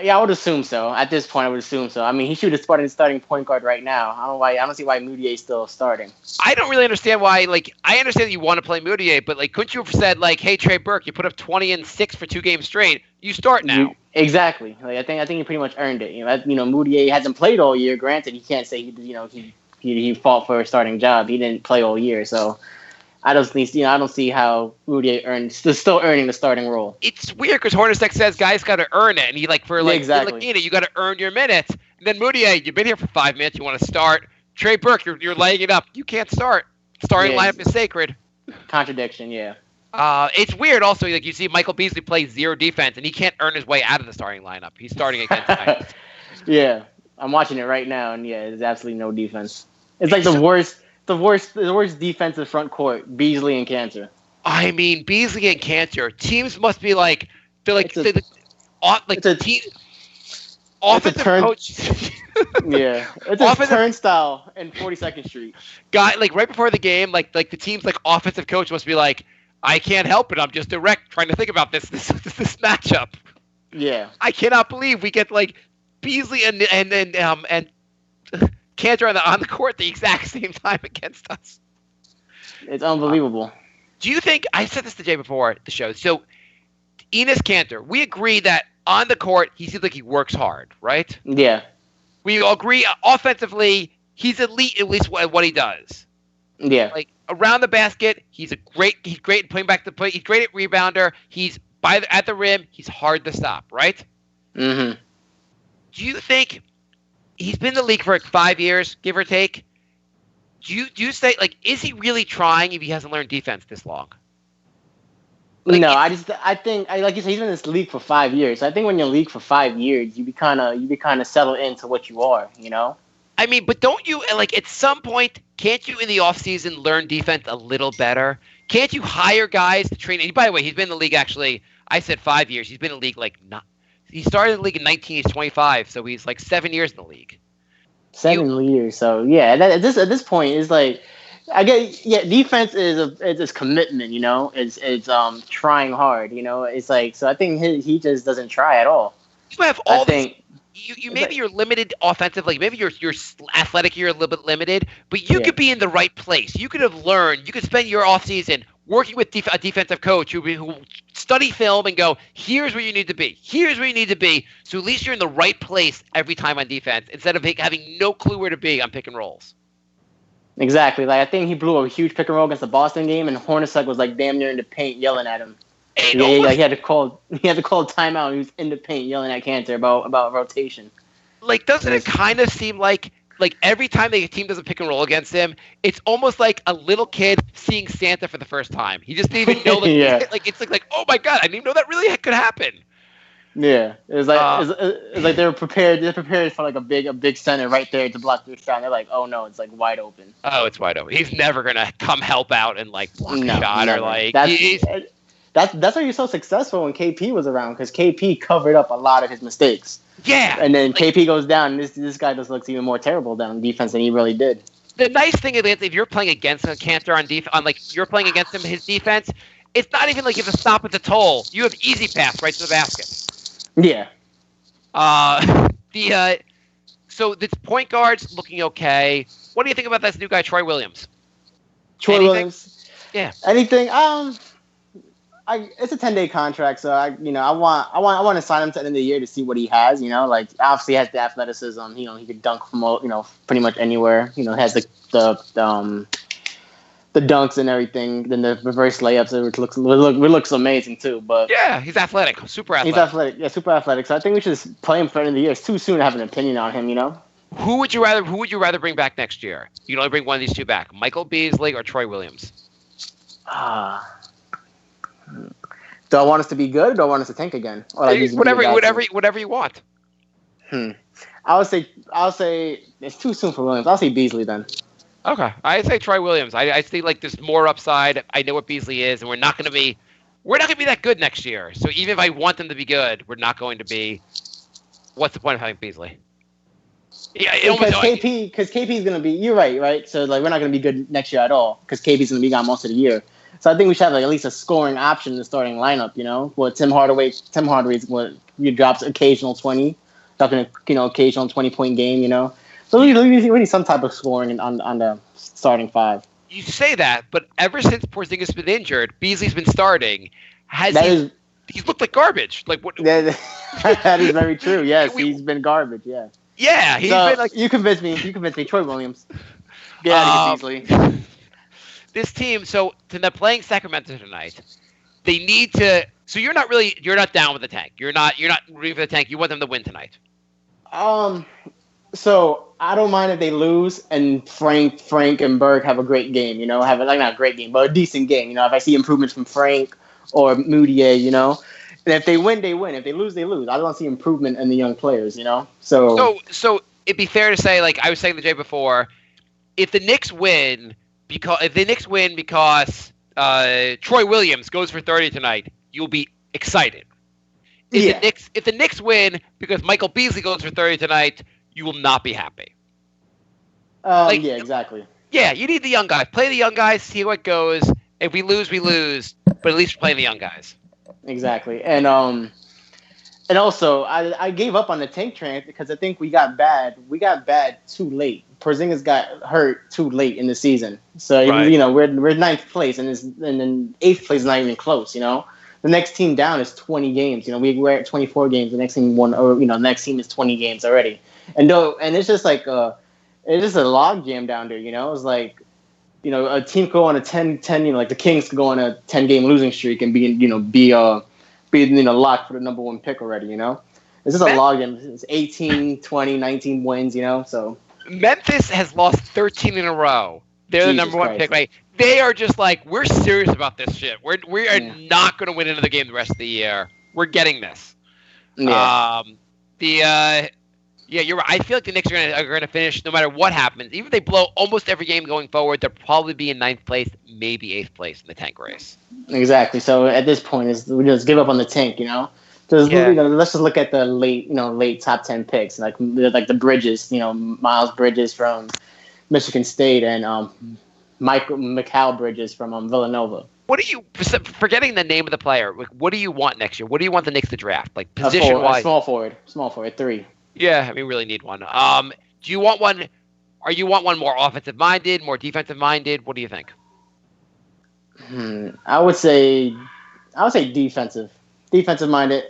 Yeah, I would assume so. At this point, I would assume so. I mean, he should have starting point guard right now. I don't see why Mudiay is still starting. I don't really understand why. I understand that you want to play Mudiay, but couldn't you have said hey, Trey Burke, you put up 20 and 6 for 2 games straight. You start now. Exactly. I think he pretty much earned it. Mudiay hasn't played all year. Granted, he can't say he fought for a starting job. He didn't play all year, so. I don't see how Mudiay still earning the starting role. It's weird because Hornacek says guys got to earn it, and he exactly. You got to earn your minutes. And then Mudiay, you've been here for 5 minutes, you want to start. Trey Burke, you're laying it up. You can't start. Starting lineup is sacred. Contradiction, yeah. It's weird also. You see Michael Beasley play 0 defense, and he can't earn his way out of the starting lineup. He's starting again tonight. Yeah, I'm watching it right now, and there's absolutely no defense. It's the worst. The worst defensive front court, Beasley and Cantor. I mean, Beasley and Cantor. Teams must be offensive coach. Yeah, it's a Offensive- turnstile in 42nd Street. Guy, like right before the game, like the team's like offensive coach must be like, I can't help it. I'm just direct trying to think about this matchup. Yeah, I cannot believe we get like Beasley and Cantor on the court the exact same time against us. it's unbelievable. Do you think I said this to Jay before the show? So Enes Cantor, we agree that on the court he seems like he works hard, right? Yeah, We all agree offensively he's elite at least at what he does. yeah, Like around the basket, he's great at putting back the play. He's great at rebounder. He's at the rim. He's hard to stop, right? mm-hmm. Do you think he's been in the league for like 5 years, give or take? Do you say like is he really trying if he hasn't learned defense this long? Like, No, I think like you said, he's been in this league for 5 years. So I think when you're in the league for 5 years, you be kind of settled into what you are, you know. I mean, but don't you like at some point can't you in the offseason learn defense a little better? Can't you hire guys to train? And by the way, he's been in the league actually. I said 5 years. He's been in the league like not. He started in the league in 19. He's 25, so he's like 7 years in the league. 7 years. So yeah, at this point is like, I get defense is commitment, you know. It's trying hard, you know. It's like so I think he just doesn't try at all. You have all I think. You maybe you're limited offensively. Maybe you're athletic. You're a little bit limited, but you could be in the right place. You could have learned. You could spend your offseason working with a defensive coach who study film and go, here's where you need to be. Here's where you need to be. So at least you're in the right place every time on defense instead of having no clue where to be on pick and rolls. Exactly. Like I think he blew a huge pick and roll against the Boston game, and Hornacek was like damn near in the paint yelling at him. Like he had to call a timeout. He was in the paint yelling at Cantor about rotation. Like, doesn't it kind of seem like every time the team does a pick and roll against him, it's almost like a little kid seeing Santa for the first time. He just didn't even know that. Yeah. Like it's like oh my god, I didn't even know that really could happen. Yeah, it's like it's like they're prepared. They're prepared for like a big center right there to block their shot. And they're like, oh no, it's like wide open. Oh, it's wide open. He's never gonna come help out and like block a shot never. or like. That's why you're so successful when KP was around because KP covered up a lot of his mistakes. Yeah, And then KP goes down, and this guy just looks even more terrible down defense than he really did. the nice thing is if you're playing against a Cantor on like you're playing against him, his defense, it's not even like you have to stop at the toll. You have easy pass right to the basket. Yeah. So the point guard's looking okay. What do you think about this new guy, Troy Williams? Troy Anything? Williams. Yeah. Anything? It's a 10-day contract, so I want to sign him to the end of the year to see what he has. You know, like obviously he has the athleticism. You know, he could dunk from pretty much anywhere. You know, has the dunks and everything. Then the reverse layups, which looks amazing too. But Yeah, he's athletic, super athletic. he's athletic, yeah, super athletic. So I think we should just play him for the end of the year. It's too soon to have an opinion on him. You know. Who would you rather bring back next year? You can only bring one of these two back: Michael Beasley or Troy Williams. Do I want us to be good, or do I want us to tank again? Or like Whatever you want. I'll say it's too soon for Williams. I'll say Beasley then. Okay, I say Troy Williams. I see like there's more upside. I know what Beasley is, and we're not going to be that good next year. So even if I want them to be good, we're not going to be. What's the point of having Beasley? Yeah, because KP is going to be. You're right. So like we're not going to be good next year at all because KP's going to be gone most of the year. So I think we should have like at least a scoring option in the starting lineup. You know, well Tim Hardaway's what he drops occasional 20, dropping occasional 20-point game. You know, so we need some type of scoring on the starting five. You say that, but ever since Porzingis has been injured, Beasley's been starting. He's looked like garbage. Like what? That is very true. Yes, he's been garbage. Yeah. Yeah, he's been like. You convinced me. Troy Williams. Get out of here, Beasley. This team, so they're playing Sacramento tonight. They need to. So you're not down with the tank. You're not rooting for the tank. You want them to win tonight. So I don't mind if they lose and Frank and Berg have a great game. You know, have not a great game, but a decent game. You know, if I see improvements from Frank or Moutier, you know, and if they win, they win. If they lose, they lose. I don't see improvement in the young players. You know, so it'd be fair to say, like I was saying the day before, if the Knicks win. Because Troy Williams goes for 30 tonight, you'll be excited. If the Knicks win because Michael Beasley goes for 30 tonight, you will not be happy. Yeah, exactly. Yeah, you need the young guys. Play the young guys, see how it goes. If we lose, we lose. But at least we're playing the young guys. Exactly. And also I gave up on the tank train because I think we got bad. We got bad too late. Porzingis got hurt too late in the season. So Right. we're ninth place and then eighth place is not even close. The next team down is 20 games. We're at 24 games. The next team won, or the next team is 20 games already. And it's just like it's just a log jam down there. It's like a team could go on a 10, like the Kings could go on a 10-game losing streak and be locked for the number one pick already. It's just a log jam. It's 18, 20, 19 wins. So Memphis has lost 13 in a row. They're the number one Christ. pick, right? They are just like, we're serious about this shit. We are not going to win another game the rest of the year. We're getting this. Yeah. You're right. I feel like the Knicks are going to finish no matter what happens. Even if they blow almost every game going forward, they'll probably be in ninth place, maybe eighth place in the tank race. Exactly. So at this point, we just give up on the tank. Let's just look at the late top 10 picks, like the Bridges. Miles Bridges from Michigan State and Mikal Bridges from Villanova. What do you, forgetting the name of the player, what do you want next year? What do you want the Knicks to draft? Like position-wise? Small forward, 3. Yeah, we really need one. Do you want one? Or you want one more offensive-minded, more defensive-minded? What do you think? I would say defensive-minded.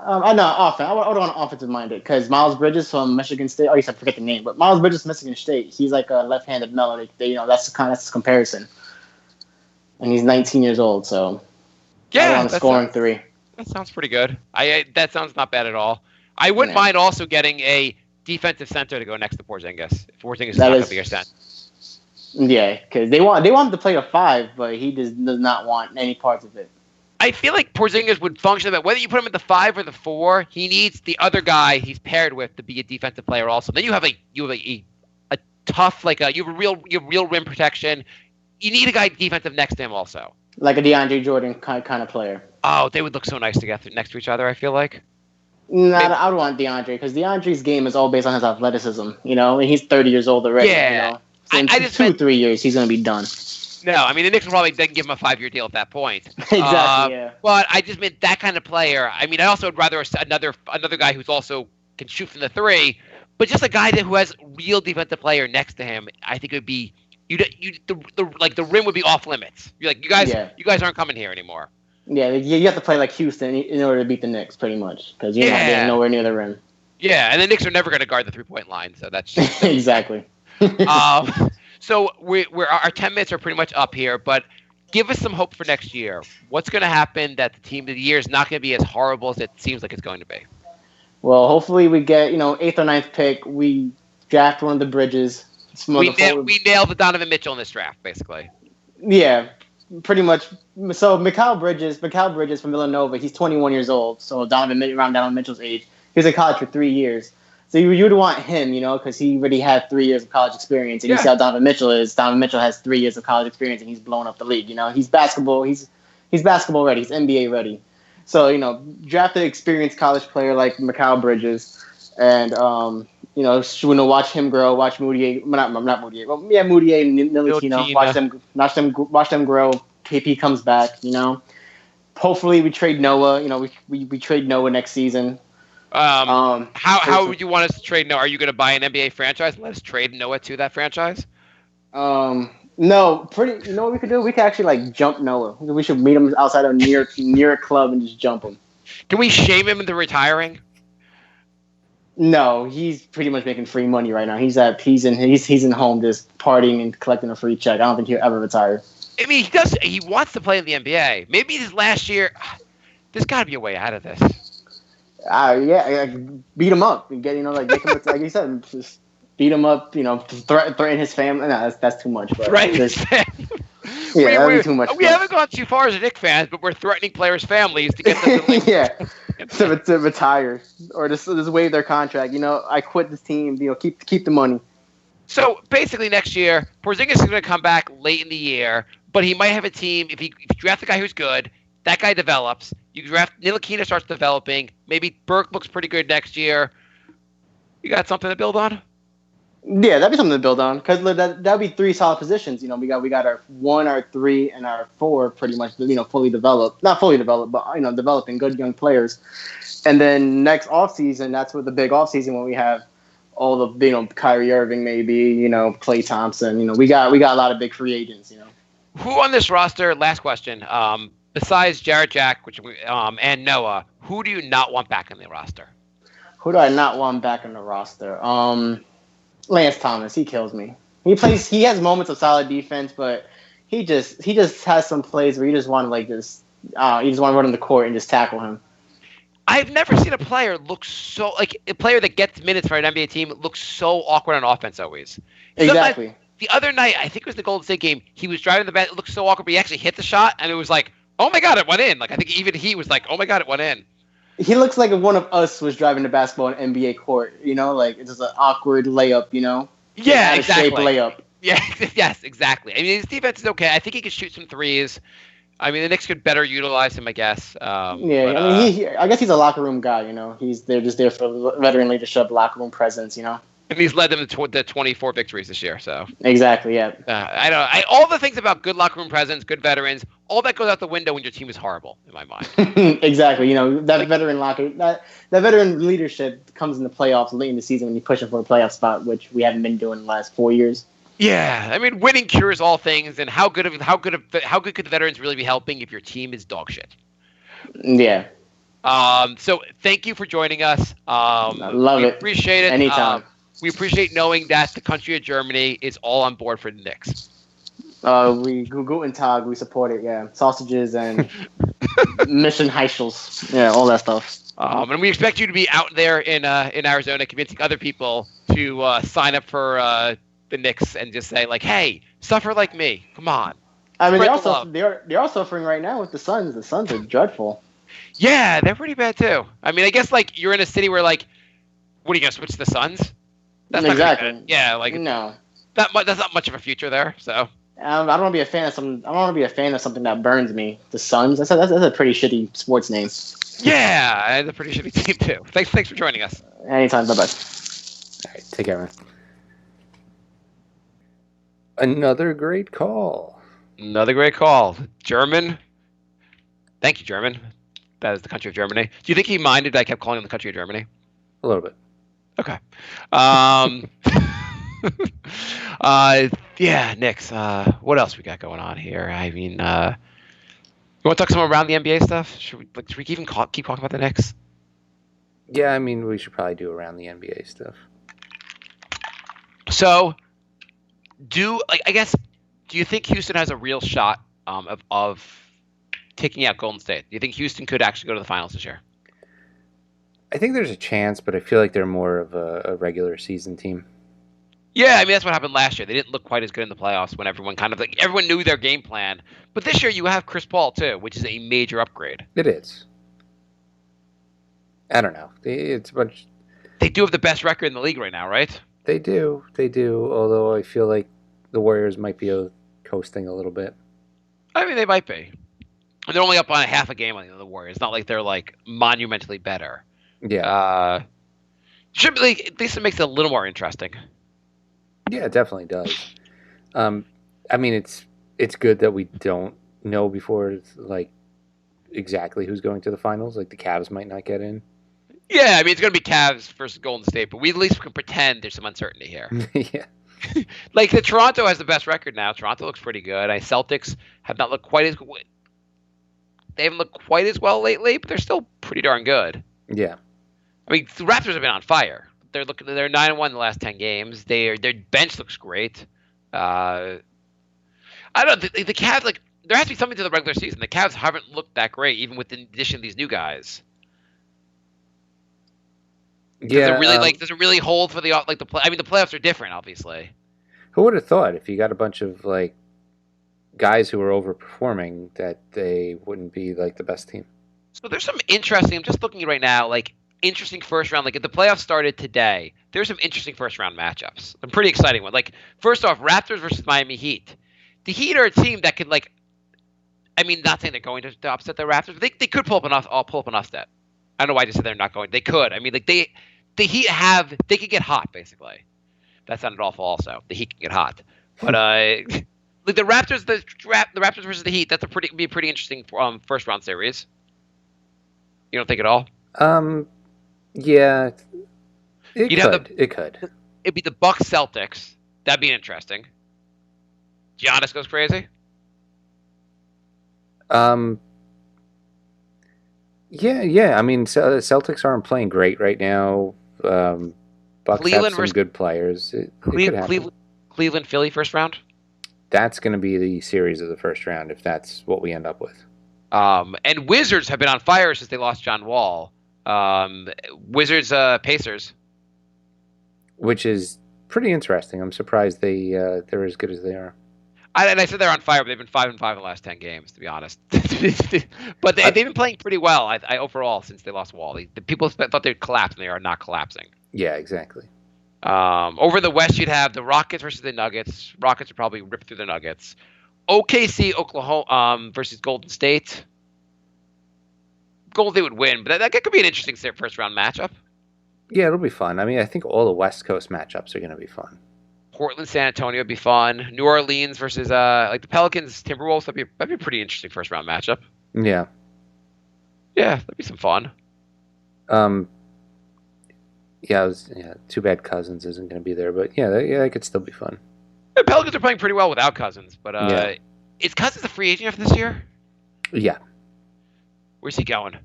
I know offense. I would want offensive-minded because Miles Bridges from Michigan State. Oh, you said forget the name, but Miles Bridges from Michigan State. He's like a left-handed melody. That's the comparison. And he's 19 years old, so I want a scoring 3. That sounds pretty good. That sounds not bad at all. I wouldn't mind also getting a defensive center to go next to Porzingis. If Porzingis is not going to be your center. Yeah, because they want him to play a 5, but he does not want any parts of it. I feel like Porzingis would function, but whether you put him at the 5 or the 4, he needs the other guy he's paired with to be a defensive player also. Then you have a tough, you have real rim protection. You need a guy defensive next to him also. Like a DeAndre Jordan kind of player. Oh, they would look so nice together next to each other, I feel like. I would want DeAndre because DeAndre's game is all based on his athleticism, and he's 30 years old already. Yeah. So in 3 years, he's going to be done. No, I mean, the Knicks will probably then give him a 5-year deal at that point. Exactly, yeah. But I just meant that kind of player. I mean, I also would rather another guy who's also can shoot from the 3, but just a guy who has real defensive player next to him. I think it would be the rim would be off limits. You're like, you guys aren't coming here anymore. Yeah, you have to play like Houston in order to beat the Knicks, pretty much, because you're not getting nowhere near the rim. Yeah, and the Knicks are never going to guard the 3-point line, so that's just exactly. So our 10 minutes are pretty much up here, but give us some hope for next year. What's going to happen that the team of the year is not going to be as horrible as it seems like it's going to be? Well, hopefully we get 8th or 9th pick. We draft one of the Bridges. We nailed the Donovan Mitchell in this draft, basically. Yeah, pretty much. So Mikal Bridges from Villanova, he's 21 years old. So around Donovan Mitchell's age. He was in college for 3 years. So you would want him, because he already had 3 years of college experience. And you see how Donovan Mitchell is. Donovan Mitchell has 3 years of college experience, and he's blown up the league. He's basketball. He's basketball ready. He's NBA ready. So draft an experienced college player like Mikal Bridges, and watch him grow. Watch Moutier, not Moutier. Well, yeah, Moutier and Ntilikina. Watch them grow. KP comes back. Hopefully we trade Noah. We trade Noah next season. How would you want us to trade Noah? Are you going to buy an NBA franchise and let us trade Noah to that franchise? No, you know what we could do? We could actually jump Noah. We should meet him outside of near a club and just jump him. Can we shame him into retiring? No, he's pretty much making free money right now. He's in home just partying and collecting a free check. I don't think he'll ever retire. I mean, he wants to play in the NBA. Maybe his last year. There's got to be a way out of this. Beat him up and get make him like you said, just beat him up. Threaten his family. No, that's too much. But right. That'd be too much. We haven't gone too far as a Knicks fans, but we're threatening players' families to get them to retire or just waive their contract. I quit this team. Keep the money. So basically, next year, Porzingis is going to come back late in the year, but he might have a team. If you draft a guy who's good, that guy develops. You draft Ntilikina starts developing. Maybe Burke looks pretty good next year. You got something to build on? Yeah, that'd be something to build on because that'd be 3 solid positions. We got our 1, our 3, and our 4 pretty much fully developed. Not fully developed, but developing good young players. And then next offseason, that's what the big offseason when we have all the Kyrie Irving maybe Klay Thompson. We got a lot of big free agents. Who on this roster? Last question. Besides Jarrett Jack, and Noah, who do you not want back in the roster? Who do I not want back in the roster? Lance Thomas, he kills me. He has moments of solid defense, but he just has some plays where you just want to you just want to run on the court and just tackle him. I've never seen a player look so a player that gets minutes for an NBA team looks so awkward on offense always. Exactly. The other night, I think it was the Golden State game, he was driving the bat, it looked so awkward, but he actually hit the shot, and it was like, oh my God, it went in. I think even he was like, oh my God, it went in. He looks like if one of us was driving the basketball in NBA court, it's just an awkward layup, Yeah, exactly. Shape layup. Yeah, yes, exactly. I mean, his defense is okay. I think he can shoot some threes. I mean, the Knicks could better utilize him, I guess. I guess he's a locker room guy, They're just there for veteran leadership, locker room presence, And he's led them to 24 victories this year. So exactly, yeah. I don't. All the things about good locker room presence, good veterans, all that goes out the window when your team is horrible, in my mind. Exactly. That veteran leadership comes in the playoffs late in the season when you're pushing for a playoff spot, which we haven't been doing the last 4 years. Yeah, I mean, winning cures all things, and how good could the veterans really be helping if your team is dog shit? Yeah. So thank you for joining us. I love it. Appreciate it. Anytime. We appreciate knowing that the country of Germany is all on board for the Knicks. Guten Tag, we support it, yeah. Sausages and Mission Heischels. Yeah, all that stuff. And we expect you to be out there in Arizona convincing other people to sign up for the Knicks and just say, hey, suffer like me. Come on. I mean, they're all suffering right now with the Suns. The Suns are dreadful. Yeah, they're pretty bad, too. I mean, I guess, you're in a city where, what are you going to switch to the Suns? That's exactly. Yeah, no. That's not much of a future there. So I don't want to be a fan of something. I don't want to be a fan of something that burns me. The Suns. That's a pretty shitty sports name. Yeah, it's a pretty shitty team too. Thanks for joining us. Anytime. Bye bye. All right, take care, man. Another great call. German. Thank you, German. That is the country of Germany. Do you think he minded that I kept calling him the country of Germany? A little bit. Okay. Yeah, Knicks. What else we got going on here? I mean, you want to talk some around the NBA stuff? Should we even keep talking about the Knicks? Yeah, I mean, we should probably do around the NBA stuff. So, do you think Houston has a real shot of taking out Golden State? Do you think Houston could actually go to the finals this year? I think there's a chance, but I feel like they're more of a regular season team. Yeah, I mean, that's what happened last year. They didn't look quite as good in the playoffs when everyone everyone knew their game plan. But this year you have Chris Paul, too, which is a major upgrade. It is. I don't know. It's a bunch. They do have the best record in the league right now, right? They do. Although I feel like the Warriors might be coasting a little bit. I mean, they might be. They're only up on half a game on the Warriors. It's not like they're monumentally better. Yeah. At least it makes it a little more interesting. Yeah, it definitely does. I mean, it's good that we don't know before it's exactly who's going to the finals. The Cavs might not get in. Yeah, I mean, it's going to be Cavs versus Golden State, but we at least can pretend there's some uncertainty here. Yeah. The Toronto has the best record now. Toronto looks pretty good. Celtics have not looked quite as good. They haven't looked quite as well lately, but they're still pretty darn good. Yeah. I mean, the Raptors have been on fire. They're 9-1 in the last 10 games. Their bench looks great. I don't know. The Cavs, there has to be something to the regular season. The Cavs haven't looked that great, even with the addition of these new guys. Yeah. Does it really hold for the play? I mean, the playoffs are different, obviously. Who would have thought if you got a bunch of guys who are overperforming that they wouldn't be the best team? So there's some interesting. I'm just looking right now, interesting first round. If the playoffs started today, there's some interesting first round matchups. A pretty exciting one. First off, Raptors versus Miami Heat. The Heat are a team that could I mean, not saying they're going to upset the Raptors, but they could pull up an upset. I don't know why I just said they're not going. They could. I mean, the Heat they can get hot basically. That sounded awful. Also, the Heat can get hot, but like the Raptors versus the Heat. That's be a pretty interesting first round series. You don't think at all? Yeah, it could. It'd be the Bucks Celtics. That'd be interesting. Giannis goes crazy. Yeah. I mean, Celtics aren't playing great right now. Bucks Cleveland have some good players. It could happen. Cleveland, Philly, first round. That's going to be the series of the first round if that's what we end up with. And Wizards have been on fire since they lost John Wall. Wizards, Pacers, which is pretty interesting. I'm surprised they're as good as they are. I said they're on fire, but they've been 5-5 in the last 10 games, to be honest. But they've been playing pretty well. I overall since they lost Wall. The people thought they'd collapse, and they are not collapsing. Yeah, exactly. Over in the West, you'd have the Rockets versus the Nuggets. Rockets would probably rip through the Nuggets. OKC, Oklahoma versus Golden State. Golden State would win, but that could be an interesting first round matchup. Yeah, it'll be fun. I mean, I think all the West Coast matchups are going to be fun. Portland, San Antonio would be fun. New Orleans versus like the Pelicans, Timberwolves. That'd be a pretty interesting first round matchup. Yeah. Yeah, that'd be some fun. Yeah, too bad Cousins isn't going to be there, but yeah, that could still be fun. The Pelicans are playing pretty well without Cousins, but is Cousins a free agent after this year? Yeah. Where's he going?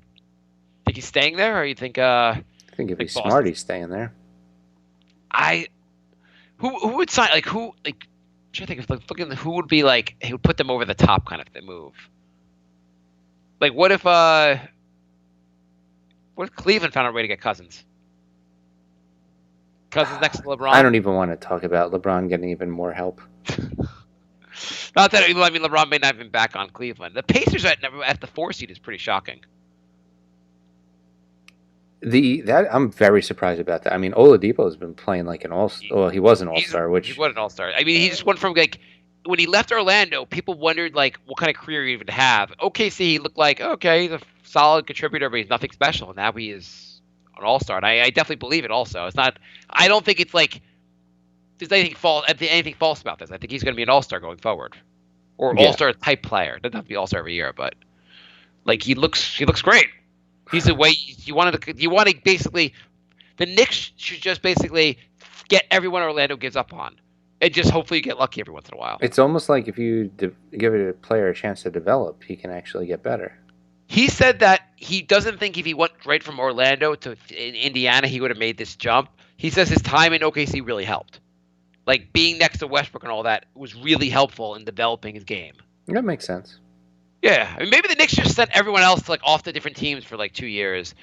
Think he's staying there, or you think? I think if he's smart, he's staying there. Who would sign? Like who? Like, I'm trying to think of looking who would be like he would put them over the top kind of the move. Like what if Cleveland found a way to get Cousins? Cousins next to LeBron. I don't even want to talk about LeBron getting even more help. Not that I mean LeBron may not have been back on Cleveland. The Pacers at the 4 seed is pretty shocking. I'm very surprised about that. I mean, Oladipo has been playing like an all-star. Well, he was an all-star, he was an all-star. I mean, he just went from like when he left Orlando, people wondered like what kind of career he would have. OKC, he looked like okay, he's a solid contributor, but he's nothing special. And now he is an all-star, and I definitely believe it. Also, it's not. I don't think it's like there's anything false about this. I think he's going to be an all-star going forward, or all-star type player. Doesn't have to be all-star every year, but like he looks great. He's the way you want to basically. The Knicks should just basically get everyone Orlando gives up on, and just hopefully you get lucky every once in a while. It's almost like if you give a player a chance to develop, he can actually get better. He said that he doesn't think if he went right from Orlando to Indiana, he would have made this jump. He says his time in OKC really helped. Like being next to Westbrook and all that was really helpful in developing his game. That makes sense. Yeah, I mean, maybe the Knicks just sent everyone else to, like off to different teams for like 2 years.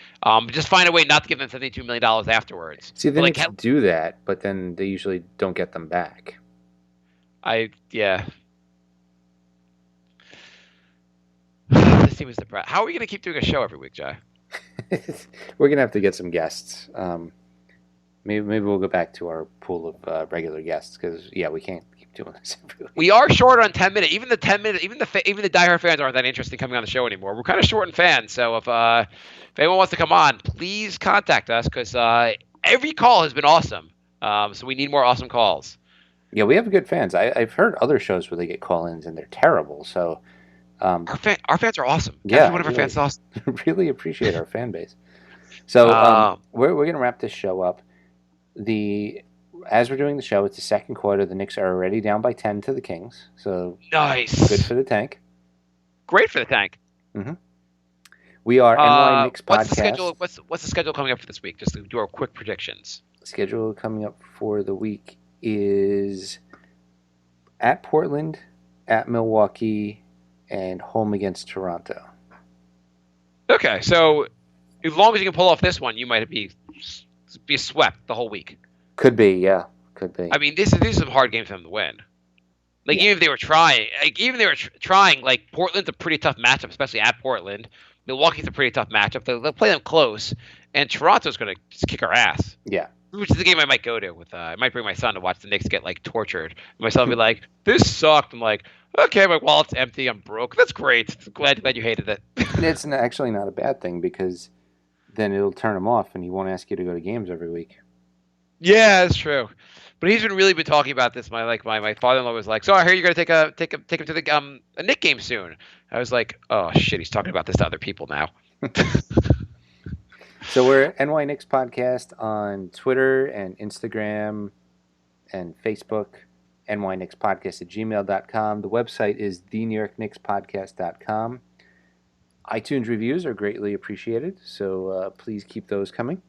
Just find a way not to give them $72 million afterwards. See, the Knicks do that, but then they usually don't get them back. Yeah. This team is depressed. How are we going to keep doing a show every week, Jay? We're going to have to get some guests. Maybe we'll go back to our pool of regular guests because, yeah, we can't keep doing this every week. We are short on 10 minutes. Even the 10 minutes, even the diehard fans aren't that interested in coming on the show anymore. We're kind of short in fans. So if anyone wants to come on, please contact us because every call has been awesome. So we need more awesome calls. Yeah, we have good fans. I've heard other shows where they get call-ins and they're terrible. So our fans are awesome. Yeah, every one of our fans is awesome. Really appreciate our fan base. So we're going to wrap this show up. As we're doing the show, it's the second quarter. The Knicks are already down by 10 to the Kings. So nice. Good for the tank. Great for the tank. Mm-hmm. We are NY Knicks What's Podcast. The schedule? What's the schedule coming up for this week? Just to do our quick predictions. Schedule coming up for the week is at Portland, at Milwaukee, and home against Toronto. Okay, so as long as you can pull off this one, you might be swept the whole week. Could be, yeah. Could be. I mean, these are some hard games for them to win. Like, even if they were trying, like, Portland's a pretty tough matchup, especially at Portland. Milwaukee's a pretty tough matchup. They'll play them close, and Toronto's going to just kick our ass. Yeah. Which is the game I might go to. I might bring my son to watch the Knicks get, like, tortured. And my son will be like, this sucked. I'm like, okay, my wallet's empty. I'm broke. That's great. Glad you hated it. It's actually not a bad thing because then it'll turn him off, and he won't ask you to go to games every week. Yeah, that's true. But he's been talking about this. My father-in-law was like, "So I hear you're gonna take him to the a Knicks game soon." I was like, "Oh shit, he's talking about this to other people now." So we're NY Knicks Podcast on Twitter and Instagram and Facebook. nyknickspodcast@gmail.com. The website is thenewyorknickspodcast.com. iTunes reviews are greatly appreciated, so please keep those coming.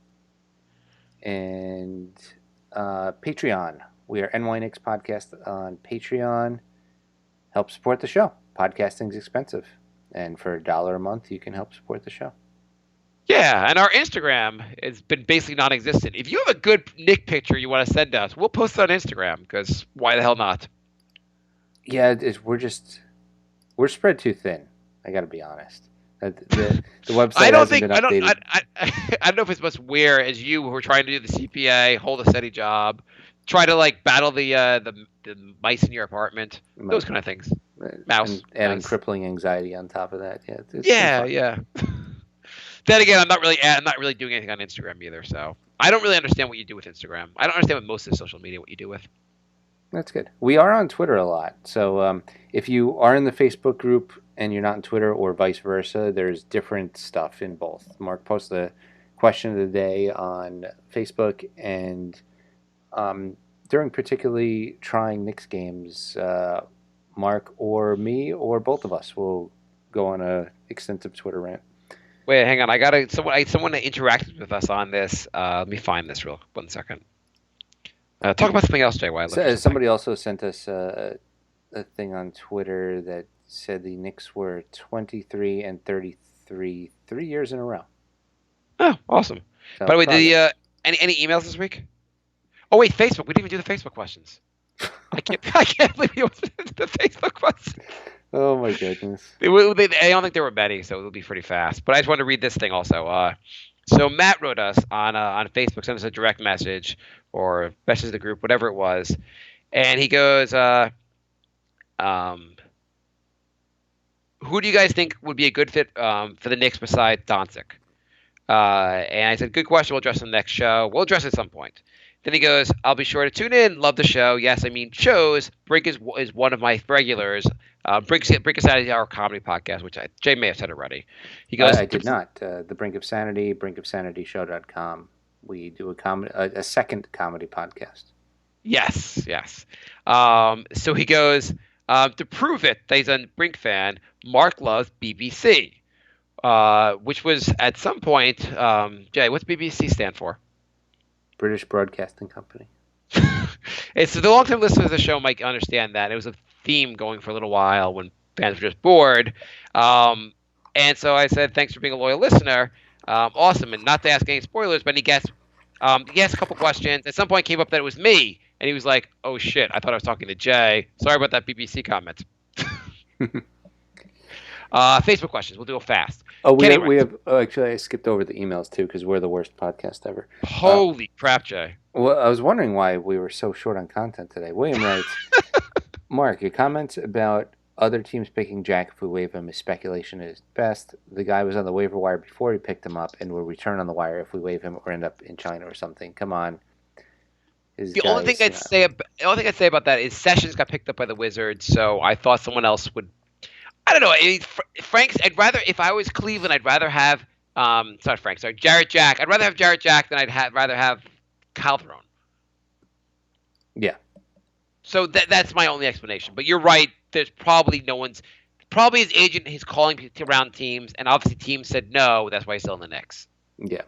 And Patreon. We are NY Knicks Podcast on Patreon. Help support the show. Podcasting's expensive. And for $1 a month, you can help support the show. Yeah, and our Instagram has been basically non-existent. If you have a good Nick picture you want to send us, we'll post it on Instagram, because why the hell not? Yeah, we're spread too thin. I got to be honest. The website I don't hasn't think been updated. I don't know if it's much weird as you who are trying to do the CPA, hold a steady job, try to like battle the mice in your apartment, those kind of things. Mouse, and adding mouse. crippling anxiety on top of that. Yeah, it's Yeah. Then again, I'm not really doing anything on Instagram either, so I don't really understand what you do with Instagram. I don't understand what most of the social media what you do with. That's good. We are on Twitter a lot. So if you are in the Facebook group and you're not on Twitter or vice versa, there's different stuff in both. Mark posts the question of the day on Facebook, and during particularly trying Knicks games, Mark or me or both of us will go on a extensive Twitter rant. Wait, hang on. Someone that interacted with us on this. Let me find this real 1 second. Talk about something else, Jay. While I look for something. Somebody also sent us a thing on Twitter that said the Knicks were 23 and 33 3 years in a row. Oh, awesome. So, by the way, any emails this week? Oh wait, Facebook. We didn't even do the Facebook questions. I can't believe you went to the Facebook questions. Oh my goodness. I don't think there were many, so it'll be pretty fast. But I just wanted to read this thing also. So Matt wrote us on Facebook, sent us a direct message or message the group, whatever it was, and he goes, "Who do you guys think would be a good fit for the Knicks besides Doncic?" And I said, "Good question. We'll address it in the next show. We'll address it at some point." Then he goes, "I'll be sure to tune in. Love the show. Yes, I mean shows. Brink is one of my regulars. Brink us out of our comedy podcast, which Jay may have said already." He goes, I did not. The Brink of Sanity, brinkofsanityshow.com. We do a second comedy podcast. Yes. So he goes, to prove it that he's a Brink fan, Mark loves BBC, which was at some point, Jay, what's BBC stand for? British Broadcasting Company. So the long-time listeners of the show might understand that. It was a theme going for a little while when fans were just bored. And so I said, thanks for being a loyal listener. Awesome. And not to ask any spoilers, but he asked a couple questions. At some point came up that it was me. And he was like, oh, shit, I thought I was talking to Jay. Sorry about that BBC comment. Facebook questions. We'll do it fast. Oh, we have. Oh, actually, I skipped over the emails too because we're the worst podcast ever. Holy crap, Jay! Well, I was wondering why we were so short on content today. William writes, Mark, your comments about other teams picking Jack if we waive him is speculation at its best. The guy was on the waiver wire before we picked him up and will return on the wire if we waive him or end up in China or something. Come on. The only thing I'd say about that is Sessions got picked up by the Wizards, so I thought someone else would. I don't know. Frank's. I'd rather, if I was Cleveland, I'd rather have. Jarrett Jack. I'd rather have Jarrett Jack than rather have Kyle Throne. Yeah. So that's my only explanation. But you're right. There's probably probably his agent is calling around teams, and obviously teams said no. That's why he's still in the Knicks. Yeah.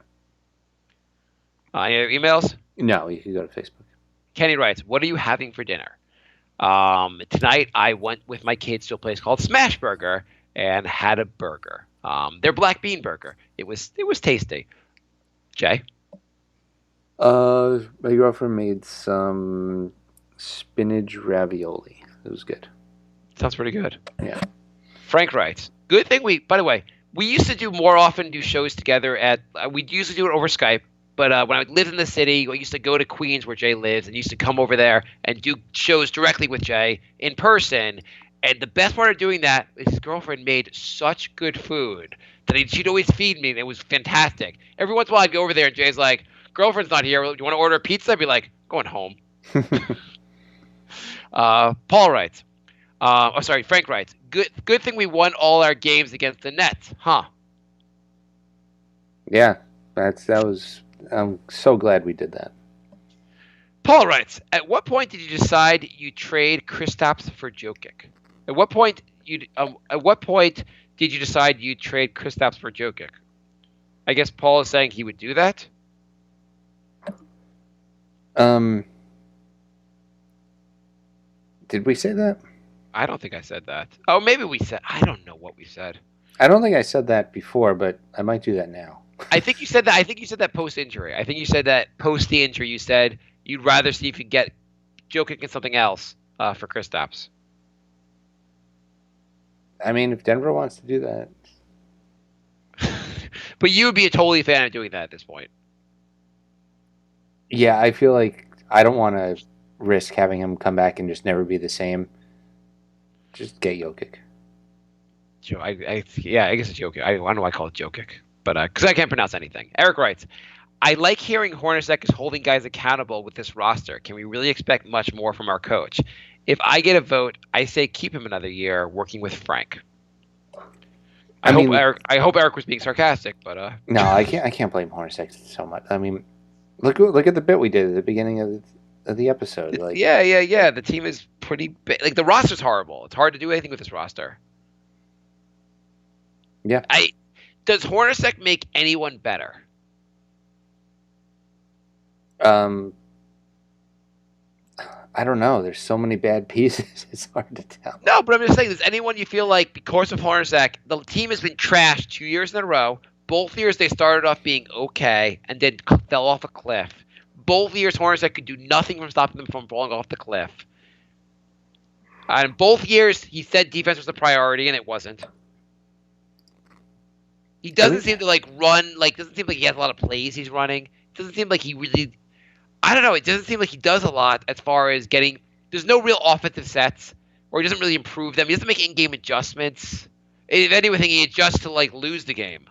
Any other emails? No, you can go to Facebook. Kenny writes, "What are you having for dinner?" Tonight I went with my kids to a place called Smash Burger and had a burger. Their black bean burger. It was tasty. Jay? My girlfriend made some spinach ravioli. It was good. Sounds pretty good. Yeah. Frank writes, good thing by the way, we used to do shows together we used to do it over Skype. But when I lived in the city, I used to go to Queens where Jay lives and used to come over there and do shows directly with Jay in person. And the best part of doing that is his girlfriend made such good food that she'd always feed me, and it was fantastic. Every once in a while, I'd go over there, and Jay's like, "Girlfriend's not here. Do you want to order a pizza?" I'd be like, "Going home." Paul writes. Frank writes. Good thing we won all our games against the Nets, huh? Yeah, that was. I'm so glad we did that. Paul writes. At what point did you decide you trade Kristaps for Jokic? At what point did you decide you trade Kristaps for Jokic? I guess Paul is saying he would do that. Did we say that? I don't think I said that. Oh, maybe we said. I don't know what we said. I don't think I said that before, but I might do that now. I think you said that. I think you said that post injury. I think you said that post the injury. You said you'd rather see if you get Jokic and something else for Kristaps. I mean, if Denver wants to do that. But you would be a totally fan of doing that at this point. Yeah, I feel like I don't want to risk having him come back and just never be the same. Just get Jokic. I guess it's Jokic. I don't know why I call it Jokic, but because I can't pronounce anything. Eric writes, I like hearing Hornacek is holding guys accountable with this roster. Can we really expect much more from our coach? If I get a vote, I say keep him another year working with Frank. I hope Eric was being sarcastic, but no, I can't blame Hornacek so much. I mean, look at the bit we did at the beginning of the episode. Like, yeah. The team is pretty big. Like the roster's horrible. It's hard to do anything with this roster. Yeah. Does Hornacek make anyone better? I don't know. There's so many bad pieces. It's hard to tell. No, but I'm just saying, does anyone you feel like because of Hornacek, the team has been trashed 2 years in a row. Both years they started off being okay and then fell off a cliff. Both years Hornacek could do nothing from stopping them from falling off the cliff. And both years he said defense was a priority and it wasn't. He doesn't seem to run, doesn't seem like he has a lot of plays he's running. It doesn't seem like he really, I don't know, it doesn't seem like he does a lot as far as there's no real offensive sets, or he doesn't really improve them. He doesn't make in-game adjustments. If anything, he adjusts to lose the game.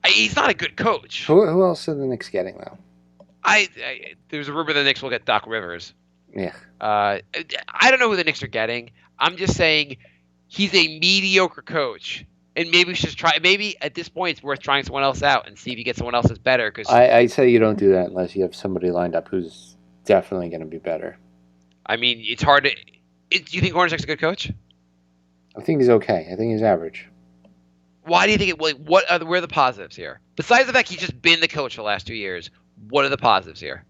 He's not a good coach. Who else are the Knicks getting though? There's a rumor the Knicks will get Doc Rivers. Yeah. I don't know who the Knicks are getting. I'm just saying he's a mediocre coach, and maybe we should try. Maybe at this point it's worth trying someone else out and see if you get someone else that's better. Because I say you don't do that unless you have somebody lined up who's definitely going to be better. I mean, it's hard to. Do you think Hornacek's a good coach? I think he's okay. I think he's average. Why do you think where are the positives here? Besides the fact he's just been the coach for the last 2 years, what are the positives here?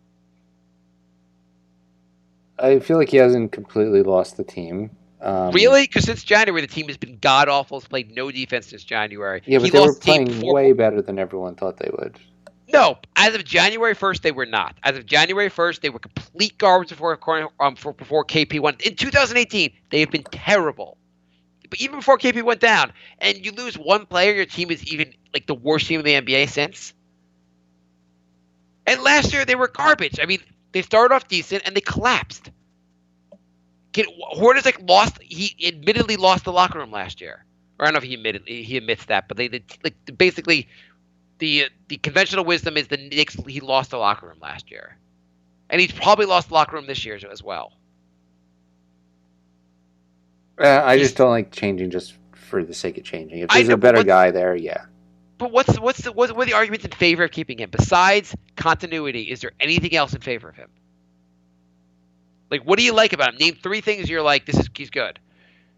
I feel like he hasn't completely lost the team. Really? Because since January, the team has been god-awful. It's played no defense since January. Yeah, but they were playing way better than everyone thought they would. No, as of January 1st, they were not. As of January 1st, they were complete garbage before KP went. In 2018, they have been terrible. But even before KP went down, and you lose one player, your team is even the worst team in the NBA since. And last year, they were garbage. I mean, they started off decent, and they collapsed. Hornacek lost. He admittedly lost the locker room last year. Or I don't know if he admits that, but basically the conventional wisdom is the Knicks. He lost the locker room last year, and he's probably lost the locker room this year as well. I just don't like changing just for the sake of changing. If there's a better guy there, yeah. But what are the arguments in favor of keeping him besides continuity? Is there anything else in favor of him? What do you like about him? Name 3 things you're like, he's good.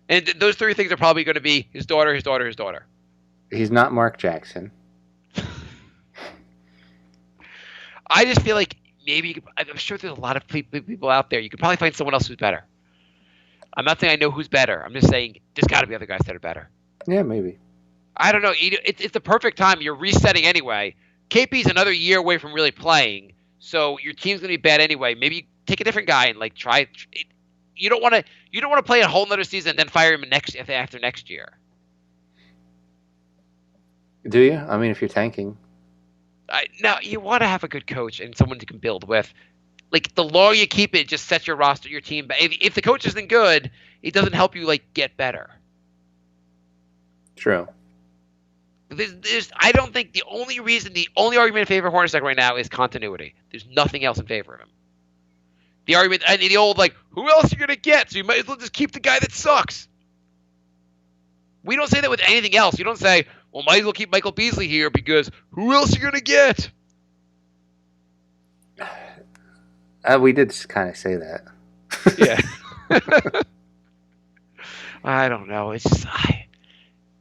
And those 3 things are probably going to be his daughter, his daughter, his daughter. He's not Mark Jackson. I just feel like maybe I'm sure there's a lot of people out there. You could probably find someone else who's better. I'm not saying I know who's better. I'm just saying there's got to be other guys that are better. Yeah, maybe. I don't know. It's the perfect time. You're resetting anyway. KP's another year away from really playing, so your team's going to be bad anyway. Maybe you take a different guy and try it. You don't want to play a whole nother season and then fire him after next year. Do you? I mean, if you're tanking. No, you want to have a good coach and someone you can build with. The longer you keep it, just sets your roster, your team. If the coach isn't good, it doesn't help you get better. True. I don't think the only argument in favor of Hornacek right now is continuity. There's nothing else in favor of him. The argument, and the old, like, who else are you going to get? So you might as well just keep the guy that sucks. We don't say that with anything else. You don't say, well, might as well keep Michael Beasley here because who else are you going to get? We did kind of say that. Yeah. I don't know. It's just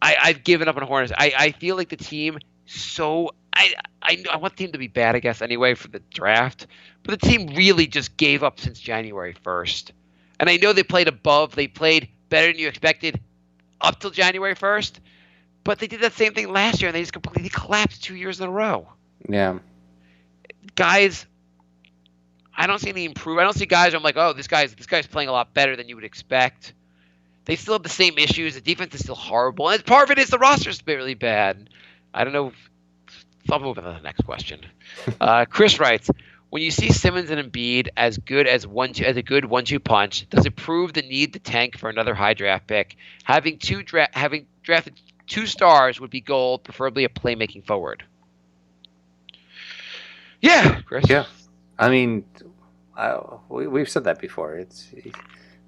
I've given up on Hornets. I feel like the team I want the team to be bad, I guess, anyway, for the draft. But the team really just gave up since January 1st. And I know they played better than you expected up till January 1st. But they did that same thing last year, and they just completely collapsed 2 years in a row. Yeah. Guys, I don't see any improvement. I don't see guys where I'm like, oh, this guy's playing a lot better than you would expect. They still have the same issues. The defense is still horrible. And part of it is the roster's really bad. I don't know. I'll move on to the next question. Chris writes, when you see Simmons and Embiid as a good 1-2 punch, does it prove the need to tank for another high draft pick? Having drafted 2 stars would be gold, preferably a playmaking forward. Yeah, Chris. Yeah. I mean, we've said that before. It's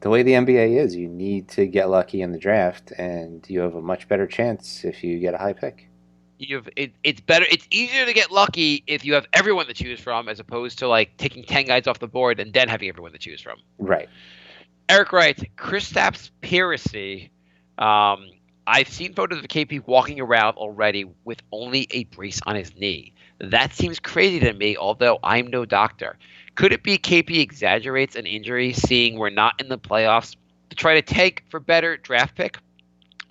the way the NBA is. You need to get lucky in the draft, and you have a much better chance if you get a high pick. It's better. It's easier to get lucky if you have everyone to choose from, as opposed to like taking 10 guys off the board and then having everyone to choose from. Right. Eric writes, Kristaps Porzingis. I've seen photos of KP walking around already with only a brace on his knee. That seems crazy to me, although I'm no doctor. Could it be KP exaggerates an injury, seeing we're not in the playoffs, to try to tank for better draft pick?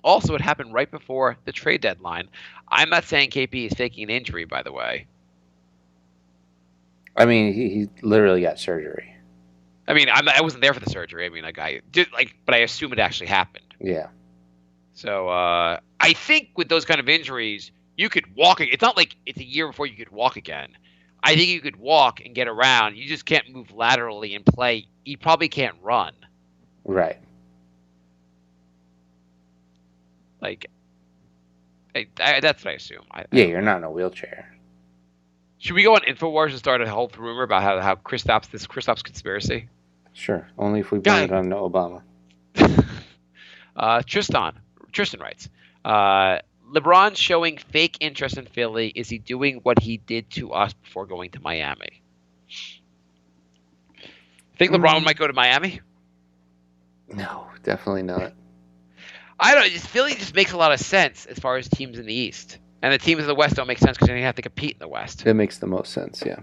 Also, it happened right before the trade deadline. I'm not saying KP is faking an injury, by the way. I mean, he literally got surgery. I mean, I wasn't there for the surgery. I mean, but I assume it actually happened. Yeah. So I think with those kind of injuries, you could walk. It's not like it's a year before you could walk again. I think you could walk and get around. You just can't move laterally and play. You probably can't run. Right. Like, that's what I assume. You're not in a wheelchair. Should we go on InfoWars and start a whole rumor about how Kristaps conspiracy? Sure. Only if we blame it on Obama. Tristan writes, LeBron showing fake interest in Philly. Is he doing what he did to us before going to Miami? Think LeBron might go to Miami? No, definitely not. I don't. Philly just makes a lot of sense as far as teams in the East, and the teams in the West don't make sense because they don't have to compete in the West. It makes the most sense, yeah.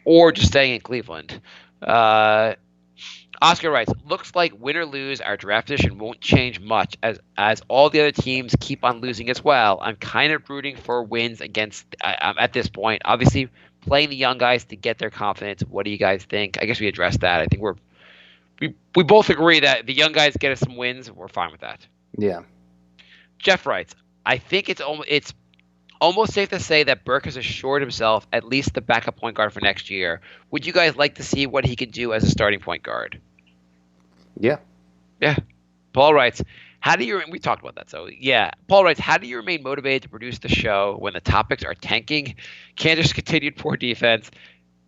Or just staying in Cleveland. Oscar writes, looks like win or lose, our draft position won't change much as all the other teams keep on losing as well. I'm kind of rooting for wins against at this point. Obviously, playing the young guys to get their confidence. What do you guys think? I guess we addressed that. I think we both agree that the young guys get us some wins. We're fine with that. Yeah. Jeff writes, I think it's almost safe to say that Burke has assured himself at least the backup point guard for next year. Would you guys like to see what he can do as a starting point guard? Yeah. Yeah. Paul writes, we talked about that. So yeah. Paul writes, how do you remain motivated to produce the show when the topics are tanking, Candace's continued poor defense?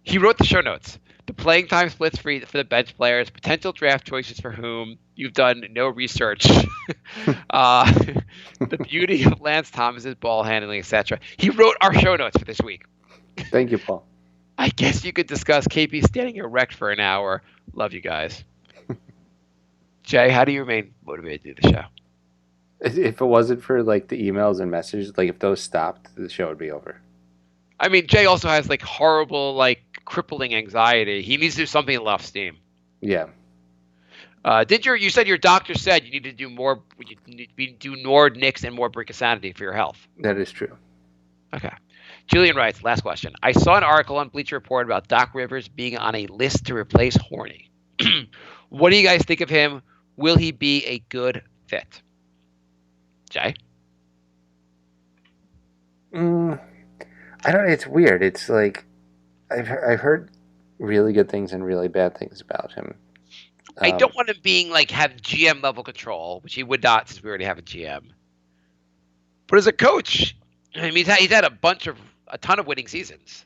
He wrote the show notes. The playing time splits for the bench players, potential draft choices for whom you've done no research, the beauty of Lance Thomas's ball handling, etc. He wrote our show notes for this week. Thank you, Paul. I guess you could discuss KP standing erect for an hour. Love you guys. Jay, how do you remain motivated to do the show? If it wasn't for like the emails and messages, like if those stopped, the show would be over. I mean, Jay also has like horrible, like crippling anxiety. He needs to do something to let off steam. Yeah. You said your doctor said you need to do more, do more Knicks and more Brick of Sanity for your health. That is true. Okay. Julian writes, last question. I saw an article on Bleacher Report about Doc Rivers being on a list to replace Horny. What do you guys think of him? Will he be a good fit? Jay? I don't know. It's weird. It's like I've heard really good things and really bad things about him. I don't want him being like have GM level control, which he would not since we already have a GM. But as a coach, I mean, he's had a ton of winning seasons.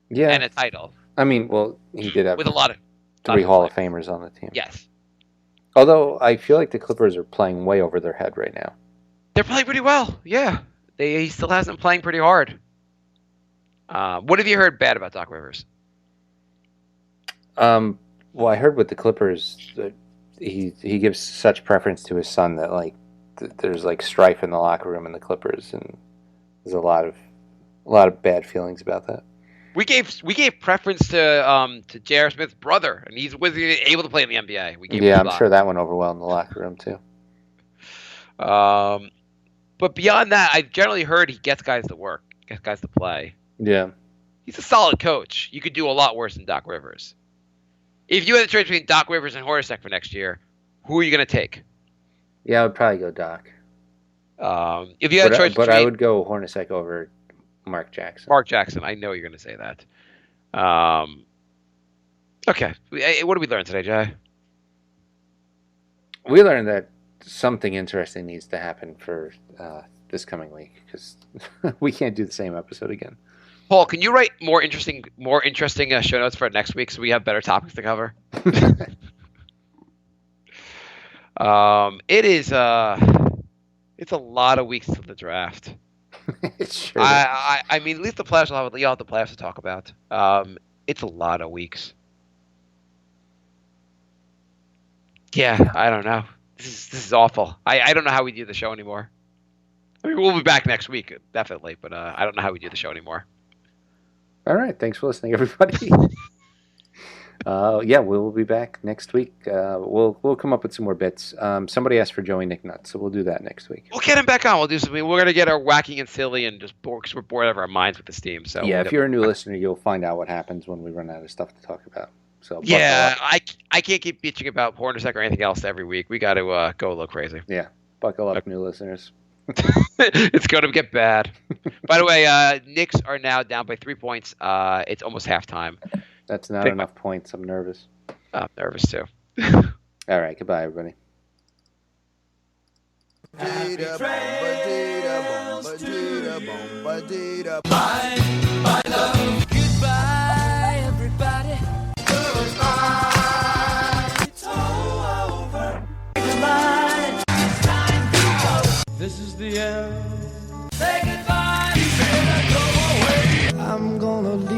Yeah. And a title. I mean, well, he did have with a lot of 3 Hall of Famers on the team. Yes. Although I feel like the Clippers are playing way over their head right now. They're playing pretty well. Yeah. He still has them playing pretty hard. What have you heard bad about Doc Rivers? Well, I heard with the Clippers that he gives such preference to his son that like there's like strife in the locker room in the Clippers, and there's a lot of bad feelings about that. We gave preference to J.R. Smith's brother, and he wasn't able to play in the NBA. I'm sure that went over well in the locker room too. But beyond that, I've generally heard he gets guys to work, gets guys to play. Yeah. He's a solid coach. You could do a lot worse than Doc Rivers. If you had a choice between Doc Rivers and Hornacek for next year, who are you going to take? Yeah, I would probably go Doc. If you had a choice but between... I would go Hornacek over Mark Jackson. Mark Jackson. I know you're going to say that. Okay. What did we learn today, Jay? We learned that something interesting needs to happen for this coming week because we can't do the same episode again. Paul, can you write more interesting show notes for next week so we have better topics to cover? It's a lot of weeks to the draft. It sure I mean, at least the playoffs will have the playoffs to talk about. It's a lot of weeks. Yeah, I don't know. This is awful. I don't know how we do the show anymore. I mean, we'll be back next week, definitely, but I don't know how we do the show anymore. All right. Thanks for listening, everybody. Yeah, we'll be back next week. We'll come up with some more bits. Somebody asked for Joey Nicknuts, so we'll do that next week. We'll get him back on. We'll do something. We're going to get our wacky and silly and just because we're bored out of our minds with this team. So yeah, if you're a new listener, you'll find out what happens when we run out of stuff to talk about. So yeah, I can't keep bitching about Hornacek or anything else every week. We got to go a little crazy. Yeah, buckle up, new listeners. It's going to get bad. By the way, Knicks are now down by 3 points. It's almost halftime. That's not enough points. I'm nervous. I'm nervous too. All right, goodbye, everybody. Goodbye, everybody. It's all over. Goodbye. It's time to go. This is the end. Say goodbye. Say that go away. I'm gonna leave.